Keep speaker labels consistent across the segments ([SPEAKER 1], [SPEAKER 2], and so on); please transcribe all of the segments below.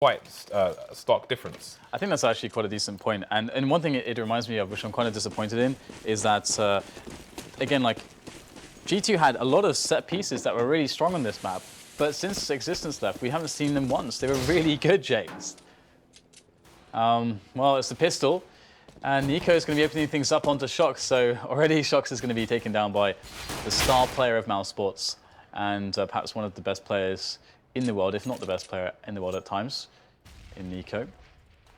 [SPEAKER 1] quite a stark difference.
[SPEAKER 2] I think that's actually quite a decent point. And one thing it reminds me of, which I'm kind of disappointed in, is that, again, like, G2 had a lot of set pieces that were really strong on this map, but since Existence left, we haven't seen them once. They were really good, James. Well, it's the pistol, and Nico is going to be opening things up onto Shox, so already Shox is going to be taken down by the star player of Mouseseports, and perhaps one of the best players in the world, if not the best player in the world at times, in Nico.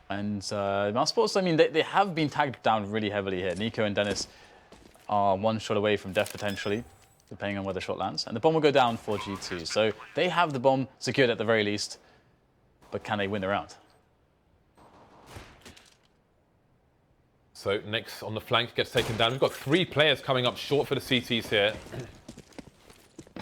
[SPEAKER 2] And Mouseseports, I mean, they have been tagged down really heavily here. Nico and Dennis are one shot away from death potentially, depending on where the shot lands. And the bomb will go down for G2. So they have the bomb secured at the very least, but can they win the round?
[SPEAKER 1] So next on the flank gets taken down. We've got 3 players coming up short for the CTs here.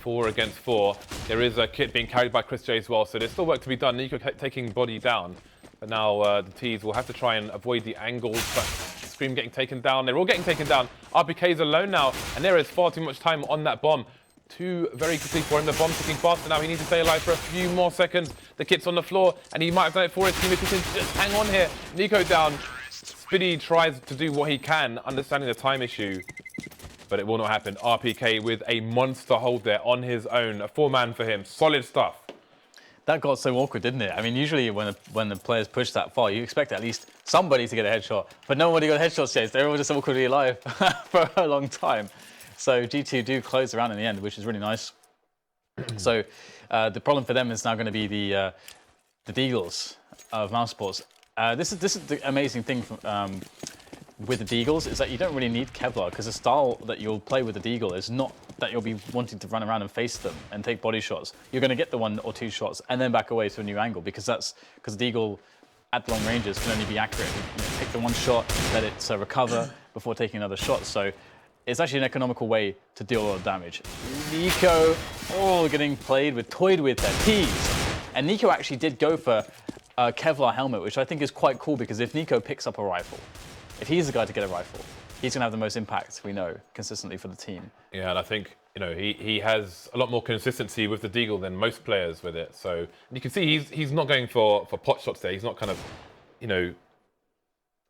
[SPEAKER 1] 4 against 4. There is a kit being carried by Chris J as well, so there's still work to be done. Nico taking body down. But now the Ts will have to try and avoid the angles, but Scream getting taken down. They're all getting taken down. RPK's alone now, and there is far too much time on that bomb. 2 very quickly for him. The bomb's ticking faster now. He needs to stay alive for a few more seconds. The kit's on the floor, and he might have done it for his team if he can just hang on here. Nico down. Spiddy tries to do what he can, understanding the time issue, but it will not happen. RPK with a monster hold there on his own. A 4-man for him. Solid stuff.
[SPEAKER 2] That got so awkward, didn't it? I mean, usually when the players push that far, you expect at least somebody to get a headshot, but nobody got headshots chased. They were all just awkwardly alive for a long time. So G2 do close the round in the end, which is really nice. So the problem for them is now going to be the Deagles of Mouseseports. This is the amazing thing with the Deagles is that you don't really need Kevlar, because the style that you'll play with the Deagle is not that you'll be wanting to run around and face them and take body shots. You're going to get the 1 or 2 shots and then back away to a new angle, because the Deagle at long ranges can only be accurate. You know, pick the 1 shot, let it recover before taking another shot. So it's actually an economical way to deal a lot of damage. Nico, getting toyed with their T's. And Nico actually did go for a Kevlar helmet, which I think is quite cool, because if Nico picks up a rifle, if he's the guy to get a rifle, he's going to have the most impact, we know, consistently for the team.
[SPEAKER 1] Yeah, and I think, you know, he has a lot more consistency with the Deagle than most players with it. So you can see he's not going for pot shots there. He's not kind of, you know,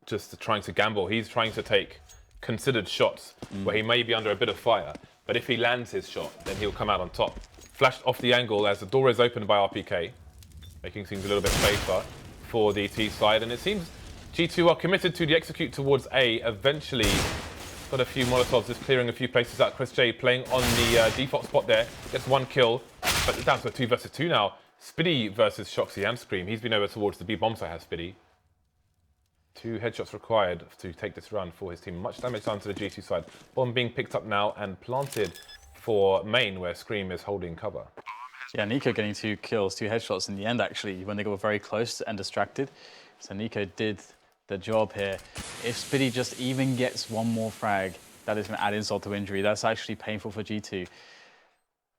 [SPEAKER 1] just trying to gamble. He's trying to take considered shots where he may be under a bit of fire. But if he lands his shot, then he'll come out on top. Flashed off the angle as the door is opened by RPK, making things a little bit safer for the T side. And it seems G2 are committed to the execute towards A. Eventually, got a few Molotovs, just clearing a few places out. Chris J playing on the default spot there. Gets 1 kill, but it's down to a 2 versus 2 now. Spiddy versus Shoxy and Scream. He's been over towards the B bomb site, has Spiddy. 2 headshots required to take this round for his team. Much damage done to the G2 side. Bomb being picked up now and planted for main, where Scream is holding cover.
[SPEAKER 2] Yeah, Nico getting 2 kills, 2 headshots in the end, actually, when they got very close and distracted. So Nico did the job here. If Spiddy just even gets 1 more frag, that is going to add insult to injury. That's actually painful for G2.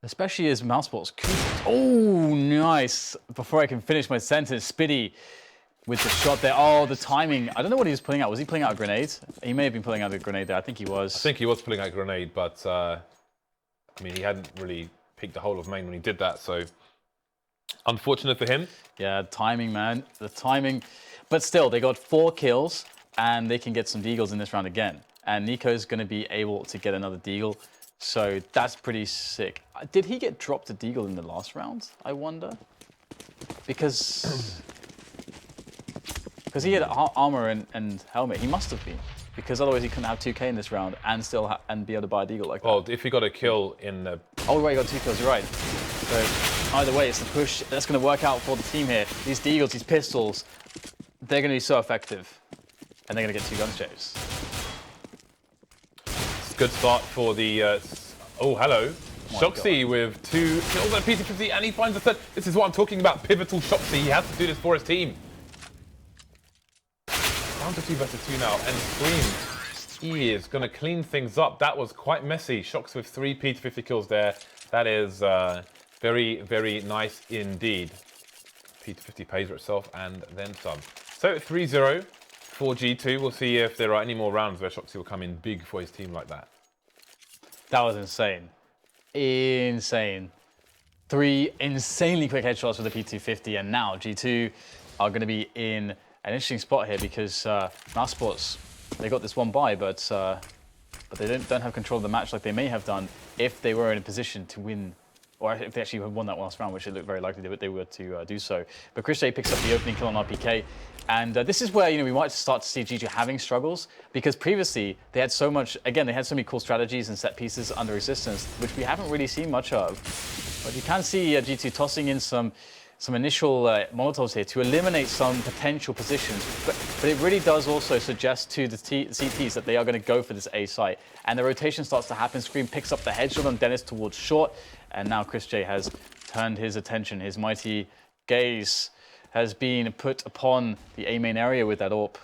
[SPEAKER 2] Especially as Mouseseports. Oh, nice. Before I can finish my sentence, Spiddy with the shot there. Oh, the timing. I don't know what he was pulling out. Was he pulling out a grenade? He may have been pulling out a grenade there. I think he was.
[SPEAKER 1] I think he was pulling out a grenade, but I mean, he hadn't really peeked the whole of main when he did that, so unfortunate for him.
[SPEAKER 2] Yeah, timing, man. The timing. But still, they got 4 kills, and they can get some Deagles in this round again. And Nico's going to be able to get another Deagle, so that's pretty sick. Did he get dropped a Deagle in the last round, I wonder? Because he had armor and helmet. He must have been, because otherwise he couldn't have 2K in this round and still and be able to buy a Deagle like that.
[SPEAKER 1] Well, if he got a kill in the...
[SPEAKER 2] Oh, right, he got 2 kills, you're right. So either way, it's the push that's going to work out for the team here. These Deagles, these pistols, they're going to be so effective, and they're going to get 2 gun shaves.
[SPEAKER 1] Good start for the... oh, hello. Shoxy with 2 kills on PT50, and he finds a 3rd. This is what I'm talking about, pivotal Shoxy. He has to do this for his team. Down to 2 versus 2 now, and Scream, he is going to clean things up. That was quite messy. Shox with 3 PT50 kills there. That is very, very nice indeed. PT50 pays for itself, and then some. So 3-0 for G2. We'll see if there are any more rounds where Shoxy will come in big for his team like that.
[SPEAKER 2] That was insane. Insane. 3 insanely quick headshots with the PT50, and now G2 are going to be in an interesting spot here because Mouseseports, they got this one bye, but they don't have control of the match like they may have done if they were in a position to win, or if they actually had won that last round, which it looked very likely they were to do so. But Chris J picks up the opening kill on RPK, and this is where we might start to see G2 having struggles, because previously they had so much, again, they had so many cool strategies and set pieces under resistance, which we haven't really seen much of. But you can see G2 tossing in some initial Molotovs here to eliminate some potential positions, but it really does also suggest to the CTs that they are going to go for this A site. And the rotation starts to happen. Scream picks up the headshot on Dennis towards short, and now Chris J has turned his attention. His mighty gaze has been put upon the A main area with that AWP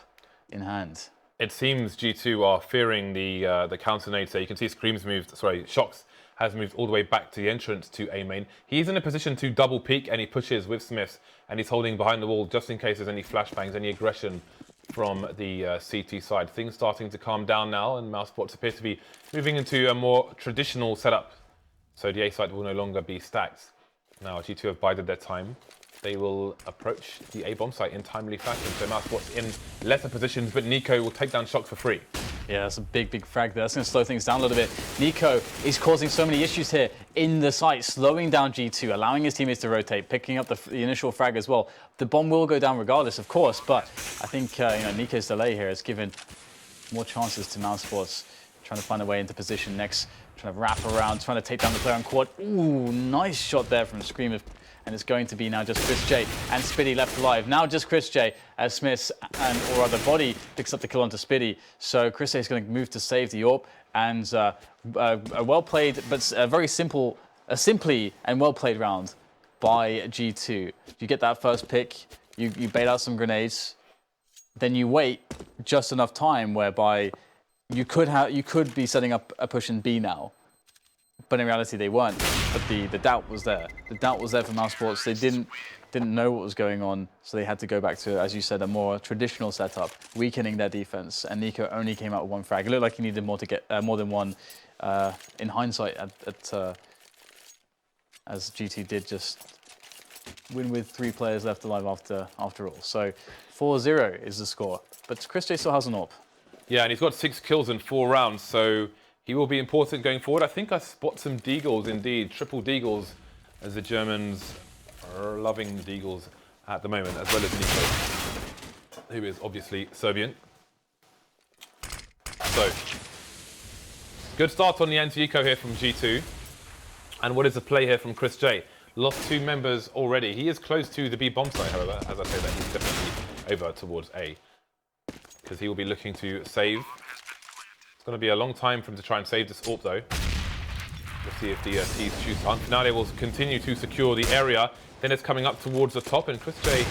[SPEAKER 2] in hand.
[SPEAKER 1] It seems G2 are fearing the counter nade, so you can see Scream's moved, sorry, Shox has moved all the way back to the entrance to A main. He's in a position to double peek, and he pushes with Smiths, and he's holding behind the wall just in case there's any flashbangs, any aggression from the CT side. Things starting to calm down now, and Mouseseports appears to be moving into a more traditional setup. So the A site will no longer be stacked. Now G2 have bided their time. They will approach the A bomb site in timely fashion. So Mouseseports in lesser positions, but Nico will take down Shox for free.
[SPEAKER 2] Yeah, that's a big frag there. That's going to slow things down a little bit. Nico is causing so many issues here in the site, slowing down G2, allowing his teammates to rotate, picking up the initial frag as well. The bomb will go down regardless, of course, but I think Nico's delay here has given more chances to Mouseseports, trying to find a way into position next, trying to wrap around, trying to take down the player on quad. Ooh, nice shot there from Scream. And it's going to be now just Chris J and Spitty left alive. Now just Chris J as Smiths or other Body picks up the kill onto Spitty. So Chris J is going to move to save the AWP, and a well played, but a simply and well played round by G2. You get that first pick, you bait out some grenades, then you wait just enough time whereby you could be setting up a push in B now. But in reality, they weren't. But the doubt was there. The doubt was there for Mouseseports. They didn't know what was going on, so they had to go back to, as you said, a more traditional setup, weakening their defense. And Nico only came out with one frag. It looked like he needed more to get more than one. In hindsight, as G2 did just win with 3 players left alive after all. So 4-0 is the score. But Chris J still has an AWP.
[SPEAKER 1] Yeah, and he's got 6 kills in 4 rounds, so he will be important going forward. I think I spot some deagles indeed, triple deagles, as the Germans are loving the deagles at the moment, as well as Nico, who is obviously Serbian. So, good start on the anti-eco here from G2. And what is the play here from Chris J? Lost 2 members already. He is close to the B bomb site, however. As I say that, he's definitely over towards A, because he will be looking to save. It's going to be a long time for him to try and save this AWP though. Let's see if the T's choose time. Now they will continue to secure the area. Dennis coming up towards the top, and Chris J,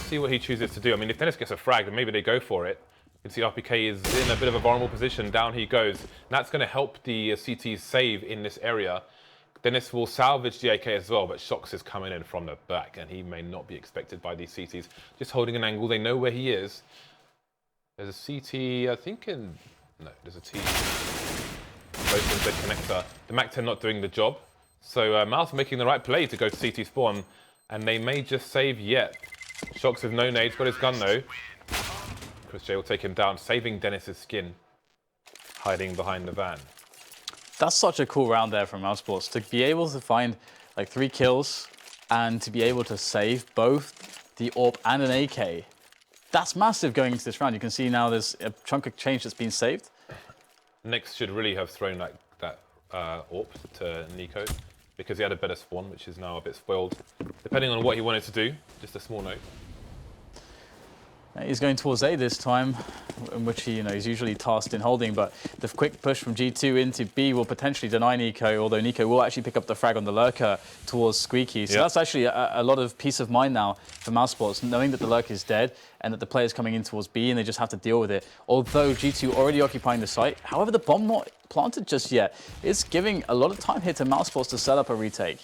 [SPEAKER 1] see what he chooses to do. I mean, if Dennis gets a frag, then maybe they go for it. You can see RPK is in a bit of a vulnerable position. Down he goes. And that's going to help the CTs save in this area. Dennis will salvage the AK as well, but Shox is coming in from the back, and he may not be expected by these CTs. Just holding an angle. They know where he is. There's a CT, I think in... No, there's a T. Both in Z connector. The Mac-10 not doing the job. So Mouse making the right play to go to CT spawn, and they may just save yet. Shox with no nades, got his gun though. Chris J will take him down, saving Dennis's skin, hiding behind the van.
[SPEAKER 2] That's such a cool round there from Mouseseports, to be able to find like 3 kills and to be able to save both the AWP and an AK. That's massive going into this round. You can see now there's a chunk of change that's been saved.
[SPEAKER 1] Next should really have thrown that AWP to Nico, because he had a better spawn, which is now a bit spoiled. Depending on what he wanted to do, just a small note.
[SPEAKER 2] He's going towards A this time, in which he's usually tasked in holding, but the quick push from G2 into B will potentially deny Nico, although Nico will actually pick up the frag on the lurker towards Squeaky. So that's actually a lot of peace of mind now for Mouseseports, knowing that the lurker is dead and that the player's coming in towards B and they just have to deal with it. Although G2 already occupying the site, however, the bomb not planted just yet. It's giving a lot of time here to Mouseseports to set up a retake.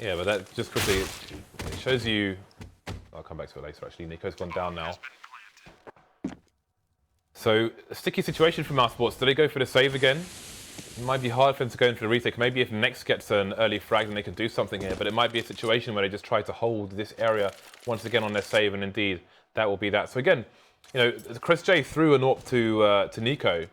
[SPEAKER 1] Yeah, but that just quickly, it shows you... I'll come back to it later, actually. Nico's gone down now. So, a sticky situation for Mouseseports. Do they go for the save again? It might be hard for them to go into the retake. Maybe if Next gets an early frag, then they can do something here. But it might be a situation where they just try to hold this area once again on their save, and indeed, that will be that. So again, you know, Chris J threw an AWP to Nico,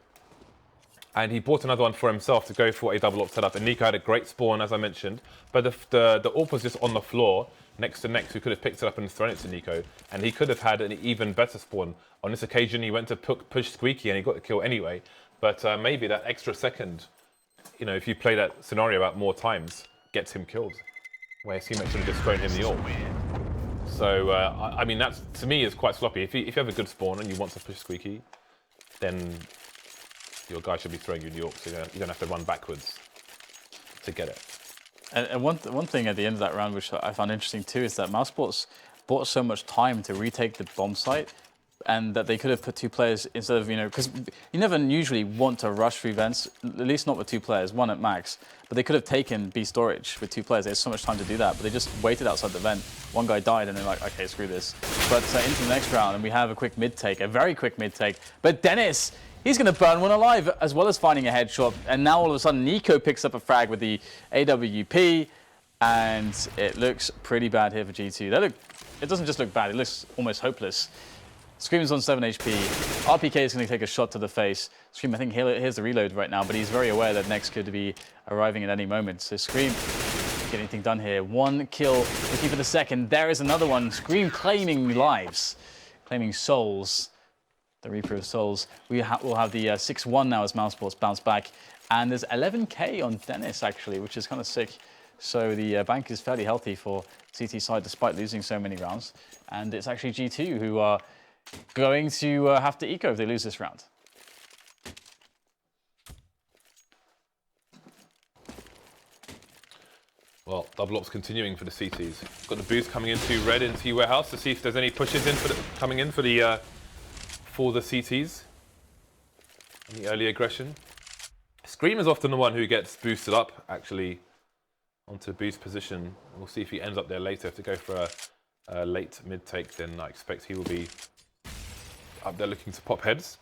[SPEAKER 1] and he bought another one for himself to go for a double AWP setup. And Nico had a great spawn, as I mentioned, but the AWP was just on the floor next to Next, who could have picked it up and thrown it to Nico, and he could have had an even better spawn. On this occasion, he went to push Squeaky, and he got the kill anyway. But maybe that extra second, you know, if you play that scenario out more times, gets him killed. Where his teammate should have just thrown him the AWP. So, I mean, that to me is quite sloppy. If you have a good spawn and you want to push Squeaky, then your guy should be throwing you the AWP, so you don't have to run backwards to get it.
[SPEAKER 2] And one thing at the end of that round, which I found interesting too, is that Mouseseports bought so much time to retake the bomb site, and that they could have put 2 players instead of, you know, because you never usually want to rush through vents, at least not with 2 players, 1 at max. But they could have taken B storage with 2 players. They had so much time to do that, but they just waited outside the vent. One guy died, and they're like, okay, screw this. But into the next round, and we have a quick mid take, a very quick mid take. But Dennis, he's going to burn one alive, as well as finding a headshot. And now all of a sudden, Nico picks up a frag with the AWP, and it looks pretty bad here for G2. It doesn't just look bad, it looks almost hopeless. Scream's on 7 HP. RPK is going to take a shot to the face. Scream, I think here's the reload right now, but he's very aware that Next could be arriving at any moment. So Scream, get anything done here. 1 kill, looking for the second. There is another one. Scream claiming lives, claiming souls. The Reaper of Souls. We'll have the 6-1 now as Mouseseports bounce back. And there's 11k on Dennis, actually, which is kind of sick. So the bank is fairly healthy for CT side, despite losing so many rounds. And it's actually G2 who are going to have to eco if they lose this round.
[SPEAKER 1] Well, double AWP's continuing for the CTs. Got the boost coming into Red into Warehouse to see if there's any pushes in coming in for the CTs. Any early aggression. Scream is often the one who gets boosted up, actually, onto boost position. We'll see if he ends up there later. If they go for a late mid take, then I expect he will be up there looking to pop heads.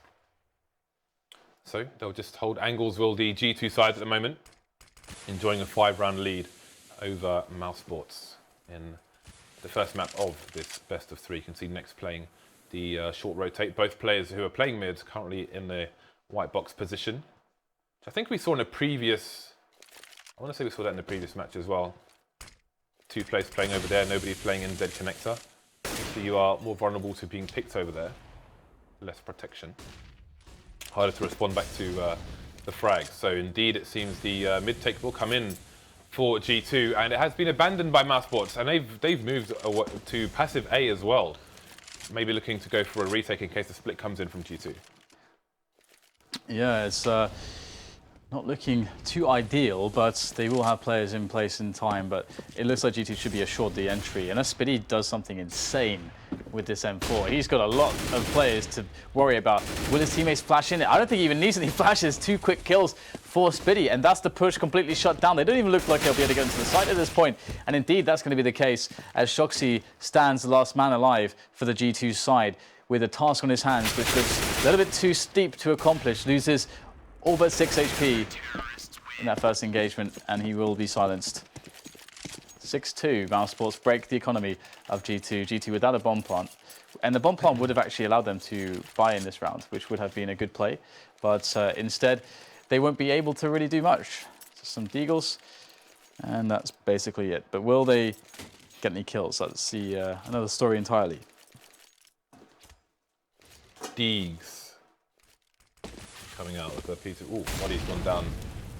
[SPEAKER 1] So they'll just hold angles, will the G2 side at the moment, enjoying a 5-round lead over Mouseseports in the first map of this best of 3. You can see Next playing the short rotate. Both players who are playing mid currently in the white box position, which I think we saw in a previous, I want to say we saw that in the previous match as well. 2 players playing over there, nobody playing in dead connector. So you are more vulnerable to being picked over there. Less protection. Harder to respond back to the frag. So indeed, it seems the mid take will come in for G2, and it has been abandoned by Mouseseports, and they've moved to passive A as well. Maybe looking to go for a retake in case the split comes in from G2.
[SPEAKER 2] Yeah, it's not looking too ideal, but they will have players in place in time. But it looks like G2 should be assured the entry. Unless Spitty does something insane with this M4. He's got a lot of players to worry about. Will his teammates flash in? I don't think he even needs any flashes. 2 quick kills for Spitty, and that's the push completely shut down. They don't even look like they'll be able to get into the site at this point. And indeed, that's going to be the case as Shoxy stands the last man alive for the G2 side with a task on his hands, which looks a little bit too steep to accomplish. Loses all but 6 HP in that first engagement, and he will be silenced. 6-2, Mouseseports break the economy of G2. G2 without a bomb plant. And the bomb plant would have actually allowed them to buy in this round, which would have been a good play. But instead, they won't be able to really do much. Just some deagles, and that's basically it. But will they get any kills? That's another story entirely.
[SPEAKER 1] Deegs coming out with a piece of... Ooh, body's gone down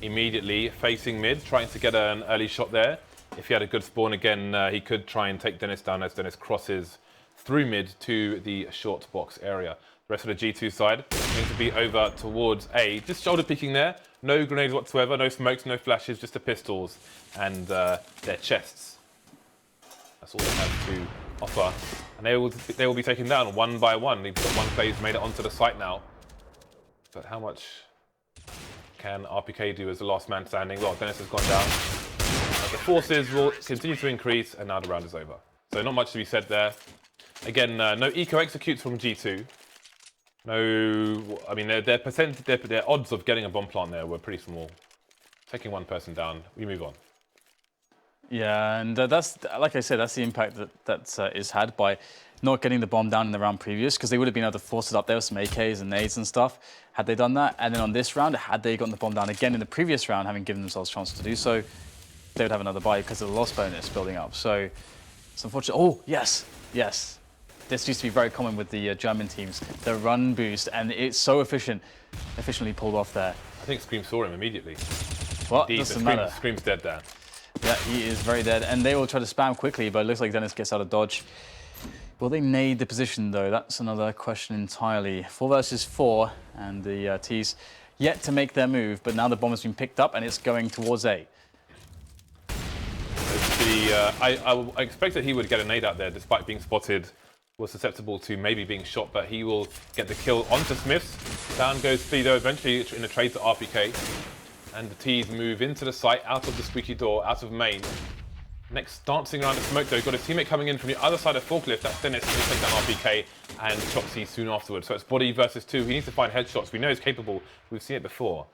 [SPEAKER 1] immediately, facing mid, trying to get an early shot there. If he had a good spawn again, he could try and take Dennis down as Dennis crosses through mid to the short box area. The rest of the G2 side going to be over towards A. Just shoulder peeking there. No grenades whatsoever, no smokes, no flashes, just the pistols and their chests. That's all they have to offer. And they will be taken down one by one. They've got one player who's made it onto the site now. But how much can RPK do as the last man standing? Well, Dennis has gone down. The forces will continue to increase, and now the round is over. So not much to be said there. Again, no eco executes from G2. No, I mean their odds of getting a bomb plant there were pretty small. taking one person down, we move on.
[SPEAKER 2] Yeah, and that's, like I said, that's the impact that is had by not getting the bomb down in the round previous, because they would have been able to force it up there with some AKs and nades and stuff, had they done that. And then on this round, had they gotten the bomb down again in the previous round, having given themselves a chance to do so, they would have another buy because of the loss bonus building up. So it's unfortunate. Oh, yes, yes. This used to be very common with the German teams, the run boost, and it's so efficiently pulled off there.
[SPEAKER 1] I think Scream saw him immediately.
[SPEAKER 2] What?
[SPEAKER 1] Indeed,
[SPEAKER 2] Doesn't matter.
[SPEAKER 1] Scream's dead there.
[SPEAKER 2] Yeah, he is very dead, and they will try to spam quickly, but it looks like Dennis gets out of dodge. Will they nade the position, though? That's another question entirely. 4 versus 4, and the T's yet to make their move, but now the bomb has been picked up, and it's going towards A.
[SPEAKER 1] I expected he would get a nade out there, despite being spotted. Was susceptible to maybe being shot, but he will get the kill onto Smiths. Down goes Speedo, eventually in a trade to RPK. And the T's move into the site, out of the squeaky door, out of main. Next, dancing around the smoke though, got a teammate coming in from the other side of Forklift. That's Dennis, who's going to take down RPK and Choxy soon afterwards. So it's body versus 2. He needs to find headshots. We know he's capable. We've seen it before.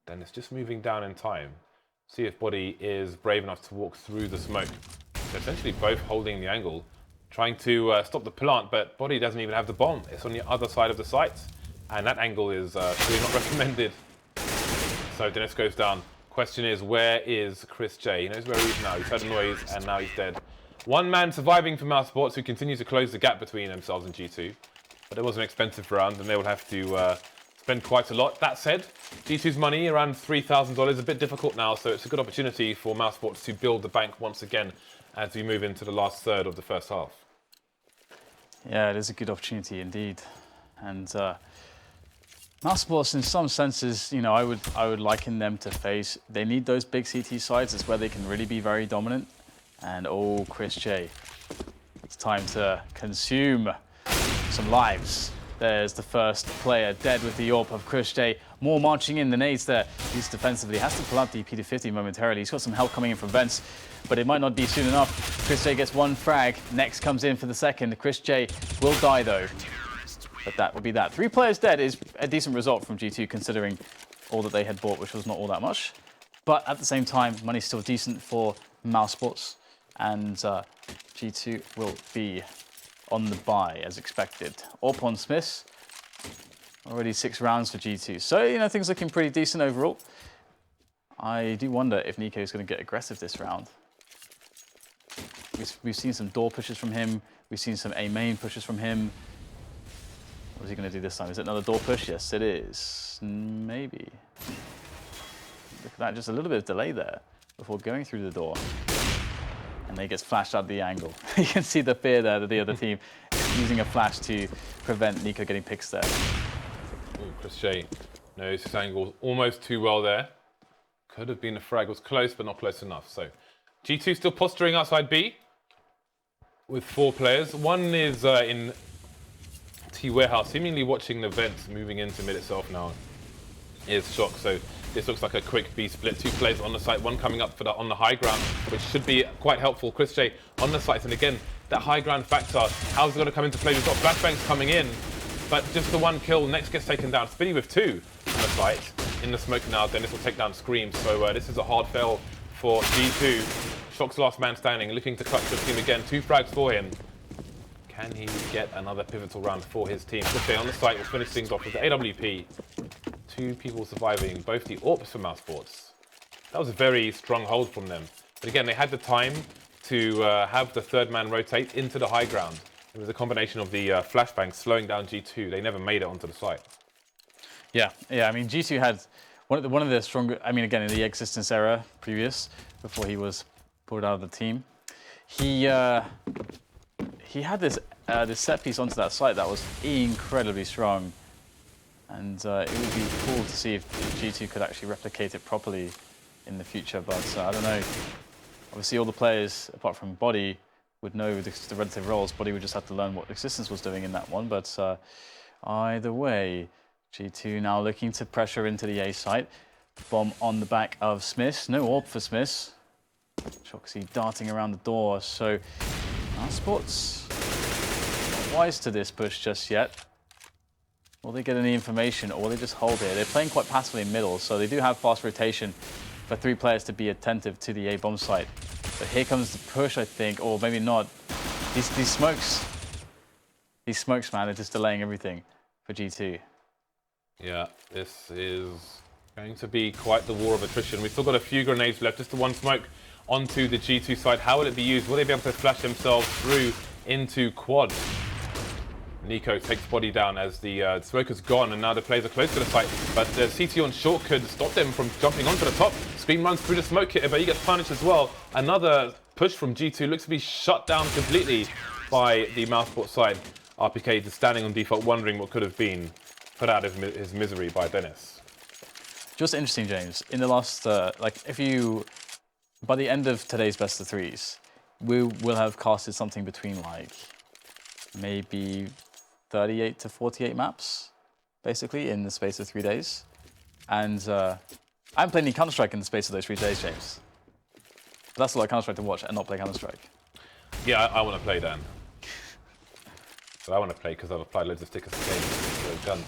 [SPEAKER 1] Dennis just moving down in time. See if Body is brave enough to walk through the smoke. So essentially both holding the angle, trying to stop the plant, but Body doesn't even have the bomb. It's on the other side of the site, and that angle is really not recommended. So Dennis goes down. Question is, where is Chris J? He knows where he is now. He's heard a noise, and now he's dead. One man surviving for Mouseseports, who continues to close the gap between themselves and G2. But it was an expensive round, and they will have to spend quite a lot. That said, G2's money, around $3,000, a bit difficult now, so it's a good opportunity for Mouseseports to build the bank once again as we move into the last third of the first half.
[SPEAKER 2] Yeah, it is a good opportunity indeed. And Mouseseports, in some senses, you know, I would liken them to FaZe. They need those big CT sides. It's where they can really be very dominant. And oh, Chris J, it's time to consume some lives. There's the first player dead with the AWP of Chris J. More marching in, the nades there. He's defensively, has to pull out the P250 momentarily. He's got some help coming in from vents, but it might not be soon enough. Chris J gets one frag. Next comes in for the second. Chris J will die though. But that will be that. 3 players dead is a decent result from G2 considering all that they had bought, which was not all that much. But at the same time, money's still decent for Mouseseports, and G2 will be on the buy as expected. AWP on Smiths. Already 6 rounds for G2. So, you know, things looking pretty decent overall. I do wonder if Nico is going to get aggressive this round. We've seen some door pushes from him. We've seen some A main pushes from him. What is he going to do this time? Is it another door push? Yes, it is. Maybe. Look at that, just a little bit of delay there before going through the door. And then he gets flashed out the angle. You can see the fear there that the other team is using a flash to prevent Nico getting picks there.
[SPEAKER 1] Ooh, Chris J knows his angle almost too well there. Could have been a frag, was close, but not close enough. So G2 still posturing outside B with 4 players. One is in T warehouse, seemingly watching the vents moving into mid itself now. Is Shock. So this looks like a quick B split. 2 players on the site, one coming up for on the high ground, which should be quite helpful. Chris J on the site, and again, that high ground factor, how's it going to come into play? We've got flashbangs coming in, but just the 1 kill. Next gets taken down. Spinny with 2 on the site. In the smoke now, Dennis will take down Scream. So this is a hard fail for G2. Shock's last man standing, looking to clutch the team again. 2 frags for him. Can he get another pivotal round for his team? Chris J on the site will finish things off with the AWP. 2 people surviving, both the AWPs for Mouseseports. That was a very strong hold from them. But again, they had the time to have the 3rd man rotate into the high ground. It was a combination of the flashbang slowing down G2. They never made it onto the site.
[SPEAKER 2] Yeah. I mean, G2 had one of the stronger. I mean, again, in the existence era previous, before he was pulled out of the team, he had this set piece onto that site that was incredibly strong, and it would be cool to see if G2 could actually replicate it properly in the future. But I don't know. Obviously, all the players apart from Body would know the relative roles. Body would just have to learn what existence was doing in that one. But either way, G2 now looking to pressure into the A site. Bomb on the back of Smiths. No AWP for Smiths. Choxy darting around the door. So Mouseseports not wise to this push just yet. Will they get any information, or will they just hold here? They're playing quite passively in middle, so they do have fast rotation for 3 players to be attentive to the A bomb site. But here comes the push, I think, or maybe not. These smokes, man, are just delaying everything for G2.
[SPEAKER 1] Yeah, this is going to be quite the war of attrition. We've still got a few grenades left, just the one smoke onto the G2 side. How will it be used? Will they be able to flash themselves through into quad? NiKo takes body down as the smoke has gone, and now the players are close to the site. But the CT on short could stop them from jumping onto the top. Scream runs through the smoke hitter, but he gets punished as well. Another push from G2 looks to be shut down completely by the Mouseseports side. RPK just standing on default, wondering what could have been put out of his misery by Dennis.
[SPEAKER 2] Just interesting, James. In the last, by the end of today's best of threes, we will have casted something between maybe 38 to 48 maps, basically, in the space of 3 days. And I haven't played any Counter-Strike in the space of those 3 days, James. But that's a lot of Counter-Strike to watch and not play Counter-Strike.
[SPEAKER 1] Yeah, I want to play, Dan. But I want to play because I've applied loads of stickers to games with those guns.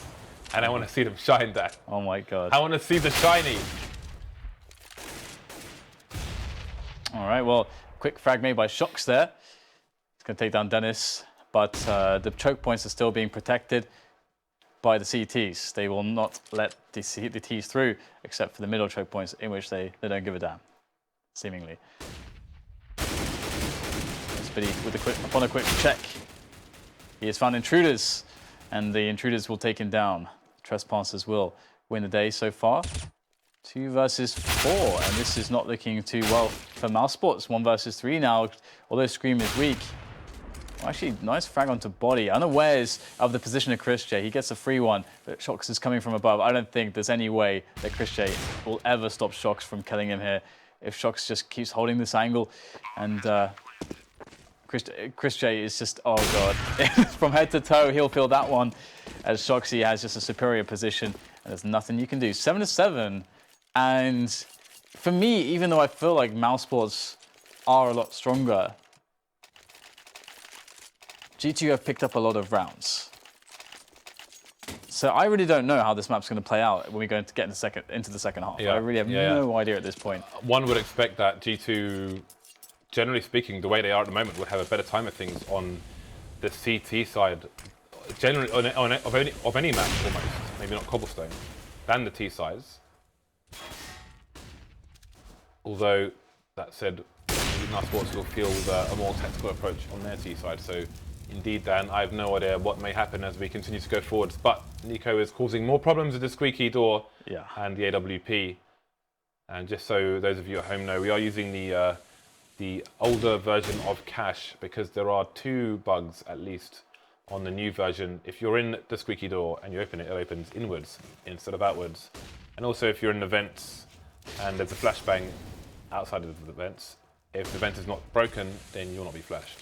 [SPEAKER 1] And I want to see them shine, Dan.
[SPEAKER 2] Oh my god.
[SPEAKER 1] I want to see the shiny.
[SPEAKER 2] All right, well, quick frag made by Shox there. It's going to take down Dennis. But the choke points are still being protected by the CTs. They will not let the Ts through, except for the middle choke points, in which they don't give a damn, seemingly. Spitty with upon a quick check, he has found intruders, and the intruders will take him down. Trespassers will win the day so far. 2 versus 4, and this is not looking too well for Mouseseports. 1 versus 3 now, although Scream is weak. Actually, nice frag onto body. Unawares of the position of ChrisJ. He gets a free one, but Shox is coming from above. I don't think there's any way that ChrisJ will ever stop Shox from killing him here. If Shox just keeps holding this angle, and ChrisJ is just, oh god. From head to toe, he'll feel that one, as Shoxy has just a superior position, and there's nothing you can do. 7 to 7, and for me, even though I feel like Mouseseports are a lot stronger, G2 have picked up a lot of rounds. So I really don't know how this map's going to play out when we go into the second half.
[SPEAKER 1] Yeah.
[SPEAKER 2] I really have no idea at this point.
[SPEAKER 1] One would expect that G2, generally speaking, the way they are at the moment, would have a better time of things on the CT side, generally of any map almost, maybe not Cobblestone, than the T sides. Although, that said, Mouseseports will field a more tactical approach on their T side. So, indeed, Dan, I have no idea what may happen as we continue to go forwards. But NiKo is causing more problems with the squeaky door and the AWP. And just so those of you at home know, we are using the older version of Cache because there are 2 bugs at least on the new version. If you're in the squeaky door and you open it, it opens inwards instead of outwards. And also, if you're in the vents and there's a flashbang outside of the vents, if the vent is not broken, then you'll not be flashed.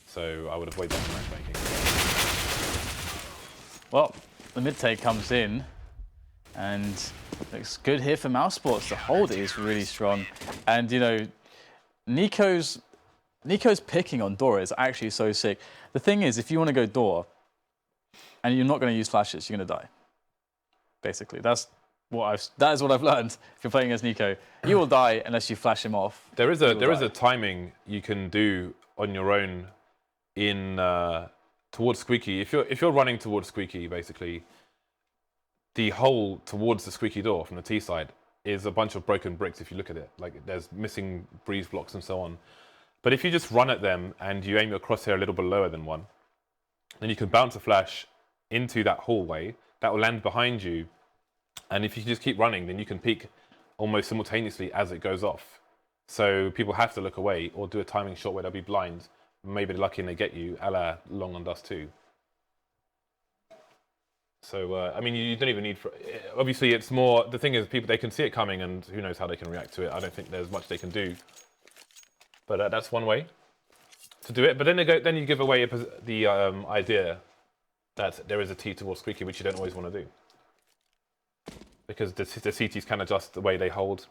[SPEAKER 1] So I would avoid that in matchmaking. Well,
[SPEAKER 2] the mid take comes in, and looks good here for Mouseseports. The hold is really strong, and you know, NiKo's picking on door is actually so sick. The thing is, if you want to go door, and you're not going to use flashes, you're going to die. Basically, that is what I've learned. If you're playing as NiKo, you will die unless you flash him off.
[SPEAKER 1] There is a timing you can do on your own in towards squeaky. If you're running towards squeaky, basically, the hole towards the squeaky door from the T side is a bunch of broken bricks. If you look at it, like there's missing breeze blocks and so on. But if you just run at them and you aim your crosshair a little bit lower than one, then you can bounce a flash into that hallway that will land behind you. And if you just keep running, then you can peek almost simultaneously as it goes off. So people have to look away or do a timing shot where they'll be blind. Maybe they're lucky and they get you, a la Long on Dust 2. So, I mean, you don't even need... obviously, it's more... The thing is, people, they can see it coming and who knows how they can react to it. I don't think there's much they can do. But that's one way to do it. But then you give away the idea that there is a T towards squeaky, which you don't always want to do. Because the CTs can adjust the way they hold.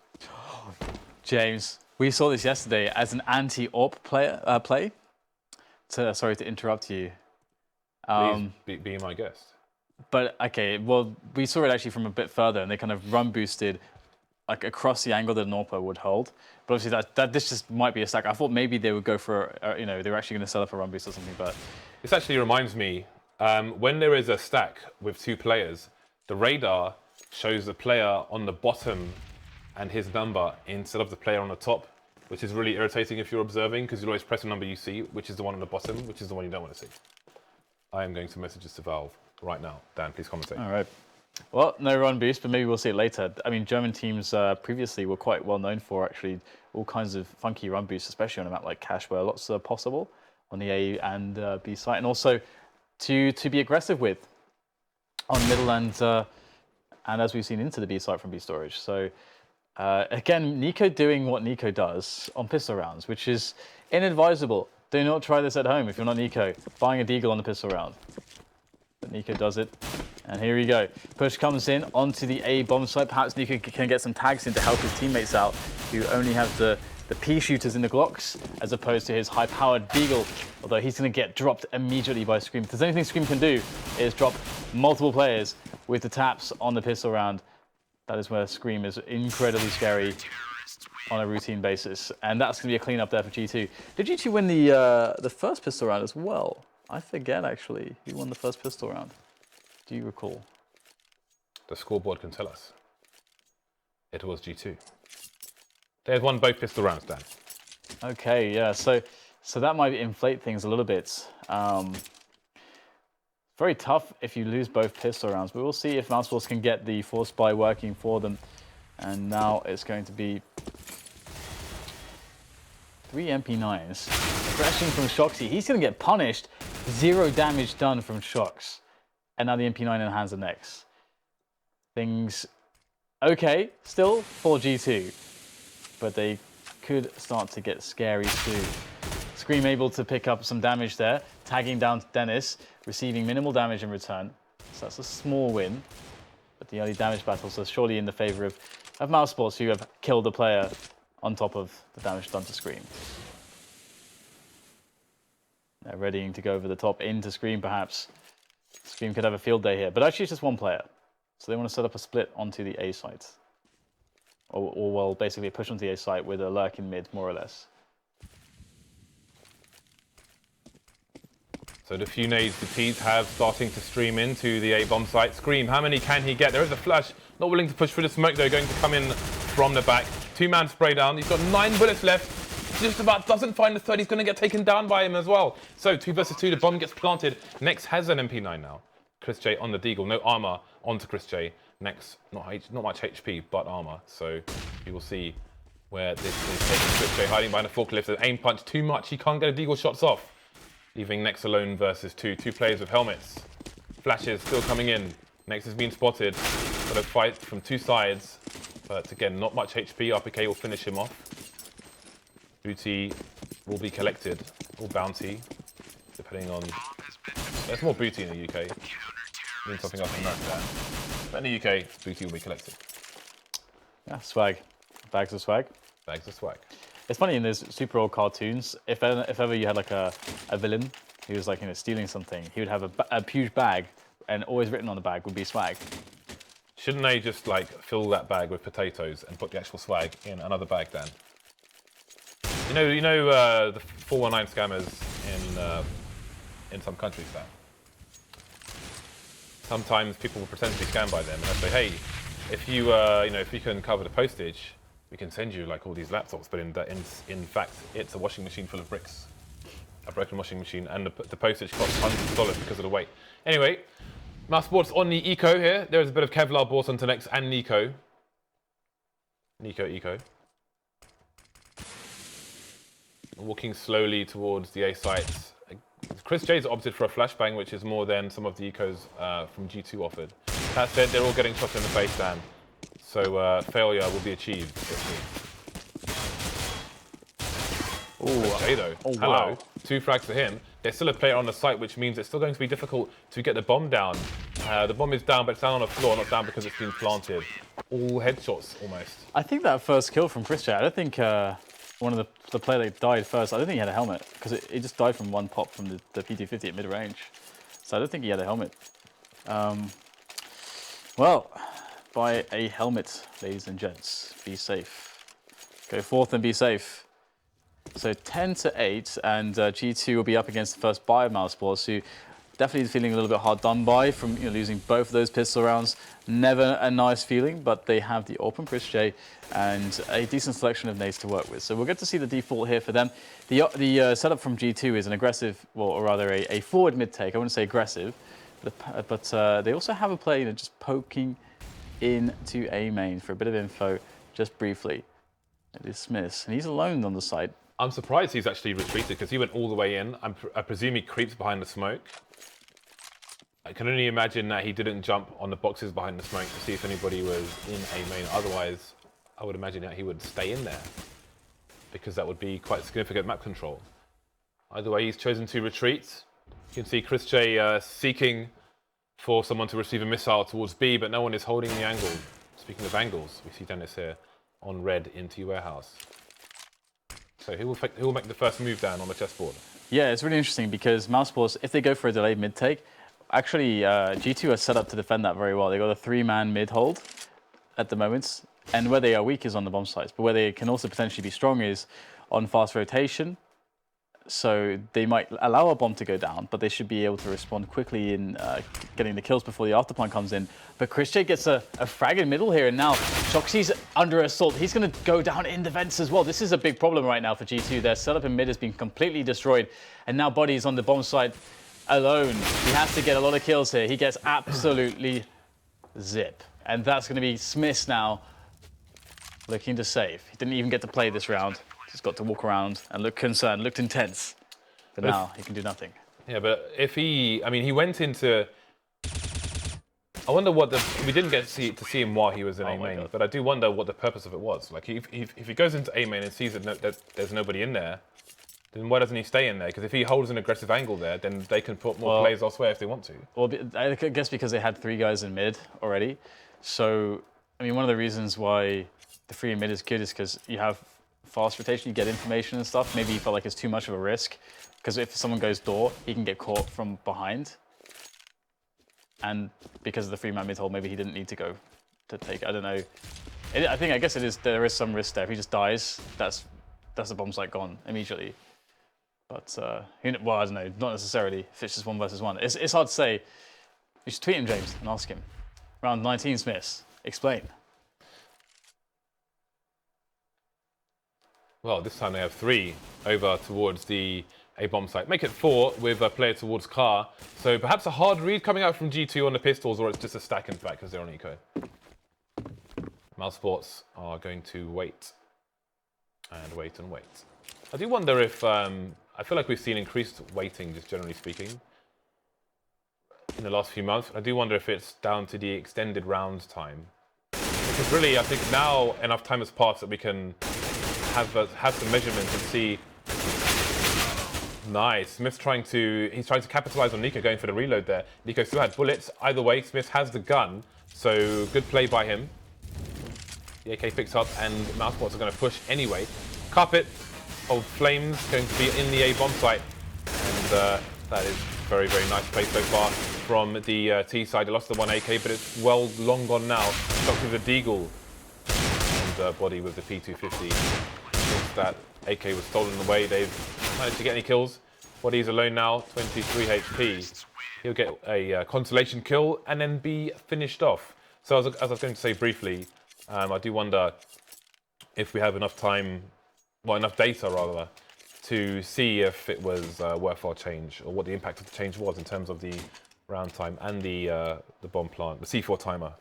[SPEAKER 2] James, we saw this yesterday as an anti-AWP play. Sorry to interrupt you.
[SPEAKER 1] Please be my guest.
[SPEAKER 2] But okay, well, we saw it actually from a bit further, and they kind of run boosted like across the angle that Norpo would hold. But obviously, this just might be a stack. I thought maybe they would go for, you know, they were actually going to set up a run boost or something. But
[SPEAKER 1] This actually reminds me, when there is a stack with 2 players, the radar shows the player on the bottom and his number instead of the player on the top, which is really irritating if you're observing, because you'll always press the number you see, which is the one on the bottom, which is the one you don't want to see. I am going to messages to Valve right now. Dan, please commentate.
[SPEAKER 2] all right. Well, no run boost, but maybe we'll see it later. I mean, German teams previously were quite well known for actually all kinds of funky run boosts, especially on a map like Cache, where lots are possible on the A and B site, and also to be aggressive with on middle and as we've seen into the B site from B storage. So again, Nico doing what Nico does on pistol rounds, which is inadvisable. Do not try this at home if you're not Nico, buying a deagle on the pistol round. But Nico does it. And here we go. Push comes in onto the A bomb site. Perhaps Nico can get some tags in to help his teammates out, who only have the P shooters in the Glocks, as opposed to his high-powered Deagle. Although he's going to get dropped immediately by Scream. If there's anything Scream can do, is drop multiple players with the taps on the pistol round. That is where Scream is incredibly scary on a routine basis. And that's going to be a cleanup there for G2. Did G2 win the first pistol round as well? I forget, actually, who won the first pistol round. Do you recall?
[SPEAKER 1] The scoreboard can tell us. It was G2. They had won both pistol rounds, Dan.
[SPEAKER 2] Okay, yeah. So that might inflate things a little bit. Very tough if you lose both pistol rounds, but we'll see if Mouseseports can get the force buy working for them. And now it's going to be 3 MP9s. Crashing from Shoxy. He's going to get punished. 0 damage done from Shox. And now the MP9 in hands and necks. Things okay still for G2, but they could start to get scary too. Scream able to pick up some damage there, tagging down Dennis, receiving minimal damage in return. So that's a small win, but the early damage battles are surely in the favor of Mouseseports, who have killed the player on top of the damage done to Scream. They're readying to go over the top into Scream perhaps. Scream could have a field day here, but actually it's just one player. So they want to set up a split onto the A site. Or well, basically a push onto the A site with a lurk in mid, more or less.
[SPEAKER 1] So the few nades the T's have starting to stream into the A bomb site. Scream, how many can he get? There is a flash. Not willing to push through the smoke though, going to come in from the back. 2-man spray down. He's got 9 bullets left. Just about doesn't find the third. He's going to get taken down by him as well. So 2 versus 2, the bomb gets planted. Next has an MP9 now. Chris J on the Deagle, no armor onto Chris J. Next, not much HP, but armor. So you will see where this is taking Chris J, hiding behind a forklift. The aim punch too much. He can't get a Deagle shots off. Leaving Next alone versus 2 players with helmets. Flashes still coming in. Next is being spotted. Got a fight from 2 sides. But again, not much HP. RPK will finish him off. Booty will be collected, or bounty, depending on... There's more booty in the UK. Means something else in America. But in the UK, booty will be collected.
[SPEAKER 2] Yeah, swag. Bags of swag.
[SPEAKER 1] Bags of swag.
[SPEAKER 2] It's funny in those super old cartoons, if ever you had like a villain who was like, you know, stealing something, he would have a huge bag, and always written on the bag would be swag.
[SPEAKER 1] Shouldn't they just like fill that bag with potatoes and put the actual swag in another bag, Dan? You know the 419 scammers in some countries, Dan. Sometimes people will pretend to be scammed by them, and they'll say, "Hey, if you if you can cover the postage, we can send you like all these laptops." But in fact, it's a washing machine full of bricks, a broken washing machine, and the postage costs hundreds of dollars because of the weight. Anyway, Mouseseports on the eco here. There is a bit of Kevlar bought onto Next and Nico. Eco. Walking slowly towards the A sites. Chris J's opted for a flashbang, which is more than some of the ecos from G2 offered. That said, they're all getting shot in the face, Dan. So failure will be achieved. Oh, J though.
[SPEAKER 2] Oh,
[SPEAKER 1] hello.
[SPEAKER 2] wow.
[SPEAKER 1] 2 frags for him. There's still a player on the site, which means it's still going to be difficult to get the bomb down. The bomb is down, but it's down on the floor, not down because it's been planted. All headshots, almost.
[SPEAKER 2] I think that first kill from Chris J, I don't think one of the player that died first, I don't think he had a helmet, because it just died from one pop from the P250 at mid-range. So I don't think he had a helmet. Well, buy a helmet, ladies and gents. Be safe. Go forth and be safe. So 10-8, and G2 will be up against the first buy of Mouseseports, who definitely feeling a little bit hard done by from losing both of those pistol rounds. Never a nice feeling, but they have the open Chris and a decent selection of nades to work with. So we'll get to see the default here for them. The setup from G2 is an aggressive, well, or rather a forward mid take. I wouldn't say aggressive, but they also have a play just poking into A main for a bit of info, just briefly. It is Smith, and he's alone on the side.
[SPEAKER 1] I'm surprised he's actually retreated because he went all the way in. I presume he creeps behind the smoke. I can only imagine that he didn't jump on the boxes behind the smoke to see if anybody was in A main. Otherwise, I would imagine that he would stay in there because that would be quite significant map control. Either way, he's chosen to retreat. You can see Chris J seeking for someone to receive a missile towards B, but no one is holding the angle. Speaking of angles, we see Dennis here on red into warehouse. So he will make the first move down on the chessboard. Yeah,
[SPEAKER 2] it's really interesting because Mouseseports, if they go for a delayed mid take, actually G2 are set up to defend that very well. They got a 3-man mid hold at the moment, and where they are weak is on the bomb sites, but where they can also potentially be strong is on fast rotation. So they might allow a bomb to go down, but they should be able to respond quickly in getting the kills before the afterplan comes in. But Chris J gets a frag in middle here, and now Shoxy's under assault. He's going to go down in defense as well. This is a big problem right now for G2. Their setup in mid has been completely destroyed, and now Buddy's on the bomb side alone. He has to get a lot of kills here. He gets absolutely zip. And that's going to be Smith now looking to save. He didn't even get to play this round. He's got to walk around and look concerned, looked intense. But now he can do nothing.
[SPEAKER 1] Yeah, but if he, I mean, he went into, I wonder what we didn't get to see him while he was in A main, but I do wonder what the purpose of it was. Like, if he goes into A main and sees that there's nobody in there, then why doesn't he stay in there? Because if he holds an aggressive angle there, then they can put more players elsewhere if they want to.
[SPEAKER 2] Well, I guess because they had 3 guys in mid already. So, I mean, one of the reasons why the 3 in mid is good is because you have fast rotation, you get information and stuff. Maybe you felt like it's too much of a risk because if someone goes door, he can get caught from behind. And because of the 3-man mid hold, maybe he didn't need to go to take. I don't know. I guess there is some risk there. If he just dies, that's the bomb site gone immediately. But well, I don't know. Not necessarily. If it's just 1 versus 1, it's hard to say. You should tweet him, James, and ask him. Round 19, Smiths. Explain.
[SPEAKER 1] Well, this time they have 3 over towards the A bomb site. Make it 4 with a player towards car. So perhaps a hard read coming out from G2 on the pistols, or it's just a stack in fact because they're on eco. Mouseseports are going to wait and wait and wait. I do wonder if I feel like we've seen increased waiting, just generally speaking, in the last few months. I do wonder if it's down to the extended rounds time, because really I think now enough time has passed that we can have some measurements and see. Nice. Smith's trying to capitalize on Nico going for the reload there. Nico still had bullets. Either way, Smith has the gun, so good play by him. The AK picks up and Mouseseports are going to push anyway. Carpet of flames going to be in the A bomb site, and that is very, very nice play so far from the T side. They lost the 1 AK, but it's well long gone now. Stuck with the Deagle and body with the P250. Since that AK was stolen away, they've managed to get any kills. Body's alone now, 23 HP. He'll get a consolation kill and then be finished off. So as I was going to say briefly, I do wonder if we have enough time, well, enough data rather, to see if it was worthwhile change or what the impact of the change was in terms of the round time and the bomb plant, the C4 timer.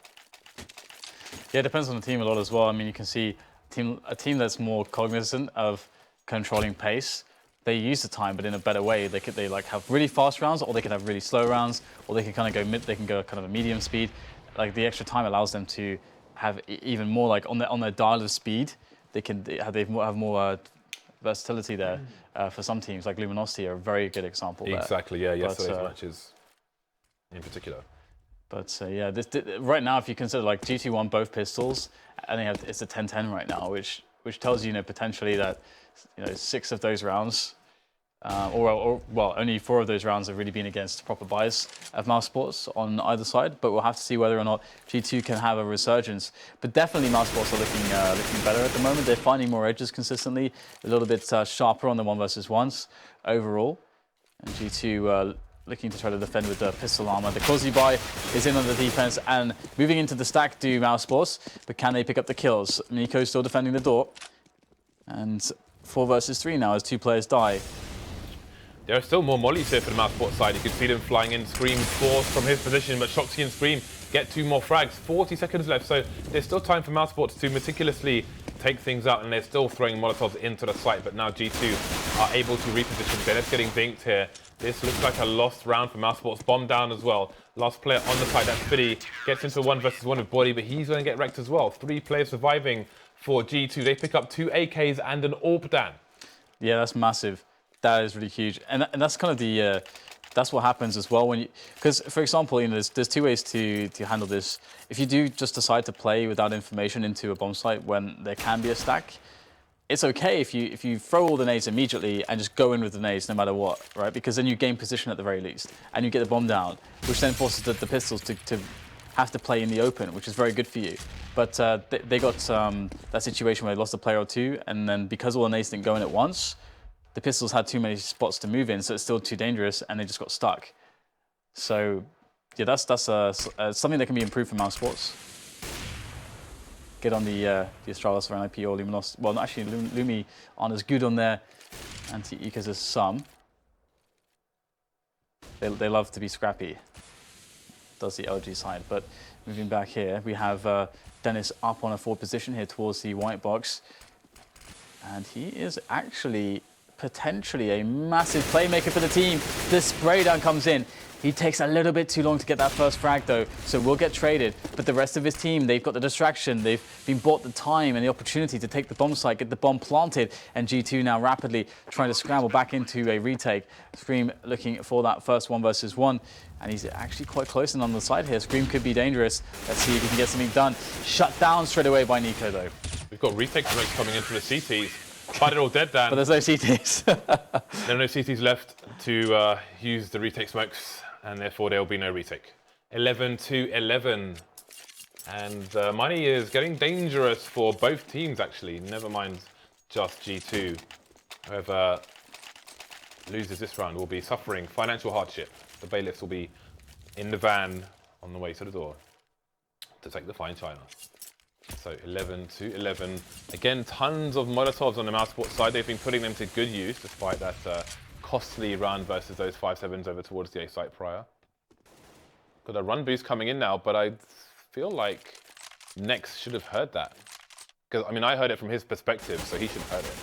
[SPEAKER 2] Yeah, it depends on the team a lot as well. I mean, you can see a team that's more cognizant of controlling pace. They use the time, but in a better way. They like have really fast rounds, or they can have really slow rounds, or they can kind of go mid. They can go kind of a medium speed. Like the extra time allows them to have even more like on their dial of speed. They have more versatility there. For some teams, like Luminosity are a very good example.
[SPEAKER 1] Exactly. Yeah. Yesterday's matches in particular.
[SPEAKER 2] But yeah, right now, if you consider like G2 won both pistols, and it's a 10-10 right now, which tells you, potentially that 6 of those rounds Well, only 4 of those rounds have really been against proper buys of Mouseseports on either side, but we'll have to see whether or not G2 can have a resurgence. But definitely Mouseseports are looking better at the moment. They're finding more edges consistently, a little bit sharper on the 1v1s overall. And G2 looking to try to defend with the pistol armor. The Quasi buy is in on the defense and moving into the stack do Mouseseports, but can they pick up the kills? Nico's still defending the door. And 4 versus 3 now as 2 players die.
[SPEAKER 1] There are still more mollies here for the Mouseseports side. You can see them flying in. Scream forced from his position, but Shoxy and Scream get 2 more frags. 40 seconds left, so there's still time for Mouseseports to meticulously take things out, and they're still throwing Molotovs into the site, but now G2 are able to reposition. Dennis getting dinked here. This looks like a lost round for Mouseseports. Bomb down as well. Last player on the site, that's Fiddy. Gets into 1 versus 1 with Body, but he's going to get wrecked as well. 3 players surviving for G2. They pick up 2 AKs and an AWP, Dan.
[SPEAKER 2] Yeah, that's massive. That is really huge, and that's kind of the that's what happens as well when you, because for example, you know, there's 2 ways to handle this. If you do just decide to play without information into a bomb site when there can be a stack, it's okay if you throw all the nades immediately and just go in with the nades no matter what, right? Because then you gain position at the very least, and you get the bomb down, which then forces the pistols to have to play in the open, which is very good for you. But they got that situation where they lost a player or 2, and then because all the nades didn't go in at once, the pistols had too many spots to move in, so it's still too dangerous, and they just got stuck. So, yeah, that's something that can be improved for Mouseseports. Get on the Astralis or NIP or Luminos. Well, actually, Lumi aren't as good on their anti-ecos as some. They love to be scrappy. Does the LG side, but moving back here, we have Dennis up on a 4 position here towards the white box, and he is actually potentially a massive playmaker for the team. The spray down comes in. He takes a little bit too long to get that first frag though, so will get traded. But the rest of his team, they've got the distraction. They've been bought the time and the opportunity to take the bomb site, get the bomb planted, and G2 now rapidly trying to scramble back into a retake. Scream looking for that first 1 versus 1. And he's actually quite close and on the side here. Scream could be dangerous. Let's see if he can get something done. Shut down straight away by Nico though.
[SPEAKER 1] We've got retake smokes coming in from the CTs. But they're all dead, Dan.
[SPEAKER 2] But there's no CTs.
[SPEAKER 1] There are no CTs left to use the retake smokes, and therefore there will be no retake. 11-11. And money is getting dangerous for both teams, actually. Never mind just G2. Whoever loses this round will be suffering financial hardship. The bailiffs will be in the van on the way to the door to take the fine china. So 11-11. Again, tons of Molotovs on the Mouseseports side. They've been putting them to good use despite that costly run versus those 5-7s over towards the A site prior. Got a run boost coming in now, but I feel like Nex should have heard that. Because, I mean, I heard it from his perspective, so he should have heard it.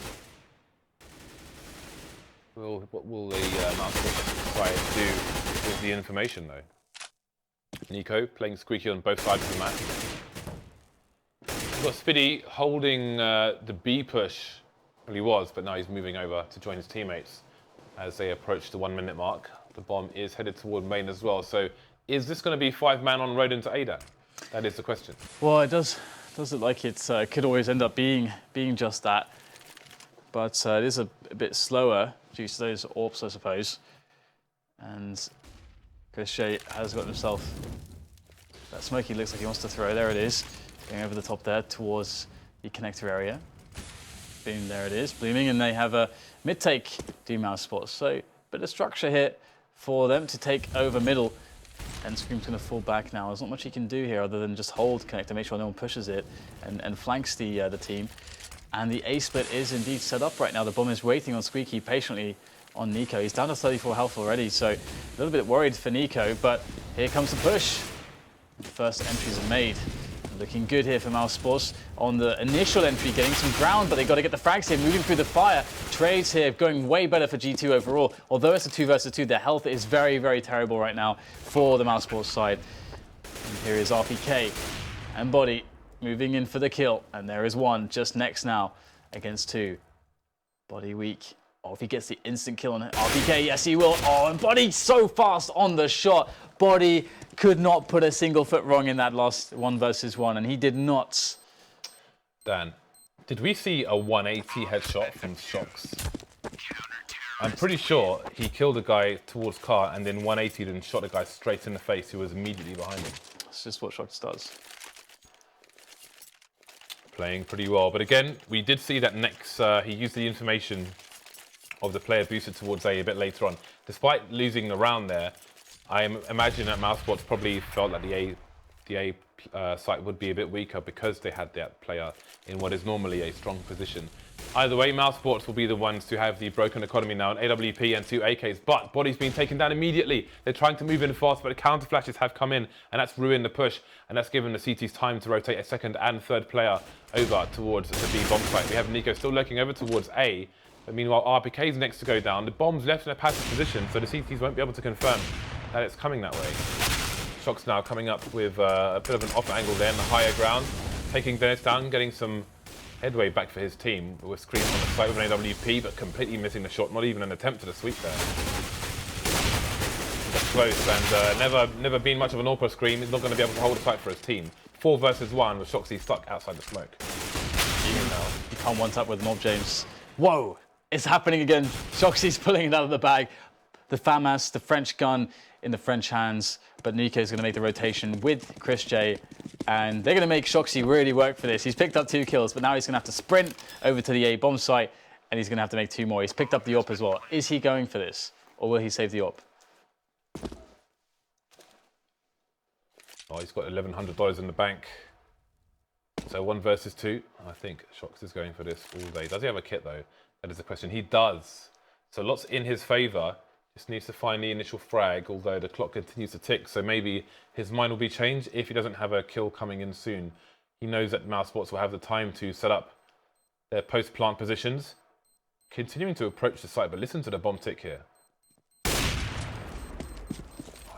[SPEAKER 1] What will the Mouseseports side do with the information, though? Nico playing squeaky on both sides of the map. We've got Spiddy holding the B push. Well, he was, but now he's moving over to join his teammates as they approach the 1 minute mark. The bomb is headed toward main as well. So is this going to be 5-man on road into ADA? That is the question.
[SPEAKER 2] Well, it does look like it could always end up being just that. But it is a bit slower due to those AWPs, I suppose. And Crochet has got himself that smoky looks like he wants to throw. There it is. Going over the top there towards the connector area. Boom, there it is, blooming, and they have a mid-take do Mouseseports. So a bit of structure here for them to take over middle. And Scream's going to fall back now. There's not much he can do here other than just hold connector, make sure no one pushes it, and flanks the team. And the A split is indeed set up right now. The bomb is waiting on Squeaky patiently on Nico. He's down to 34 health already, so a little bit worried for Nico, but here comes the push. The first entries are made. Looking good here for Mouseseports on the initial entry, getting some ground, but they've got to get the frags here, moving through the fire. Trades here going way better for G2 overall. Although it's a 2 versus 2, their health is very, very terrible right now for the Mouseseports side. And here is RPK and Body moving in for the kill. And there is one just next now against 2. Body weak. Oh, if he gets the instant kill on RPK, yes he will. Oh, and Body so fast on the shot. Body could not put a single foot wrong in that last 1 versus 1, and he did not.
[SPEAKER 1] Dan, did we see a 180 headshot from Shox? I'm pretty sure he killed a guy towards car and then 180'd and shot a guy straight in the face who was immediately behind him.
[SPEAKER 2] That's just what Shox does.
[SPEAKER 1] Playing pretty well. But again, we did see that next, he used the information of the player boosted towards A bit later on. Despite losing the round there, I imagine that Mouseseports probably felt that the A site would be a bit weaker because they had that player in what is normally a strong position. Either way, Mouseseports will be the ones to have the broken economy now, an AWP and 2 AKs, but Body's being taken down immediately. They're trying to move in fast, but the counter flashes have come in, and that's ruined the push, and that's given the CTs time to rotate a second and third player over towards the B bomb site. We have Nico still lurking over towards A, but meanwhile RPK's next to go down. The bomb's left in a passive position, so the CTs won't be able to confirm that it's coming that way. Shox now coming up with a bit of an off angle there in the higher ground, taking Dennis down, getting some headway back for his team. With Scream on the site with an AWP, but completely missing the shot, not even an attempt at a sweep there. That's close, and never been much of an AWP Scream. He's not going to be able to hold a site for his team. 4 versus 1 with Shoxy stuck outside the smoke.
[SPEAKER 2] Even now, you can't one-tap with Mob James. Whoa, it's happening again. Shoxy's pulling it out of the bag. The FAMAS, the French gun in the French hands, but Nico's going to make the rotation with Chris J, and they're going to make Shoxy really work for this. He's picked up 2 kills, but now he's going to have to sprint over to the A bomb site, and he's going to have to make 2 more. He's picked up the AWP as well. Is he going for this, or will he save the AWP?
[SPEAKER 1] Oh, he's got $1,100 in the bank. So 1 versus 2. I think Shox is going for this all day. Does he have a kit though? That is the question. He does. So lots in his favour. Just needs to find the initial frag, although the clock continues to tick. So maybe his mind will be changed if he doesn't have a kill coming in soon. He knows that Mouseseports will have the time to set up their post-plant positions. Continuing to approach the site, but listen to the bomb tick here. Oh,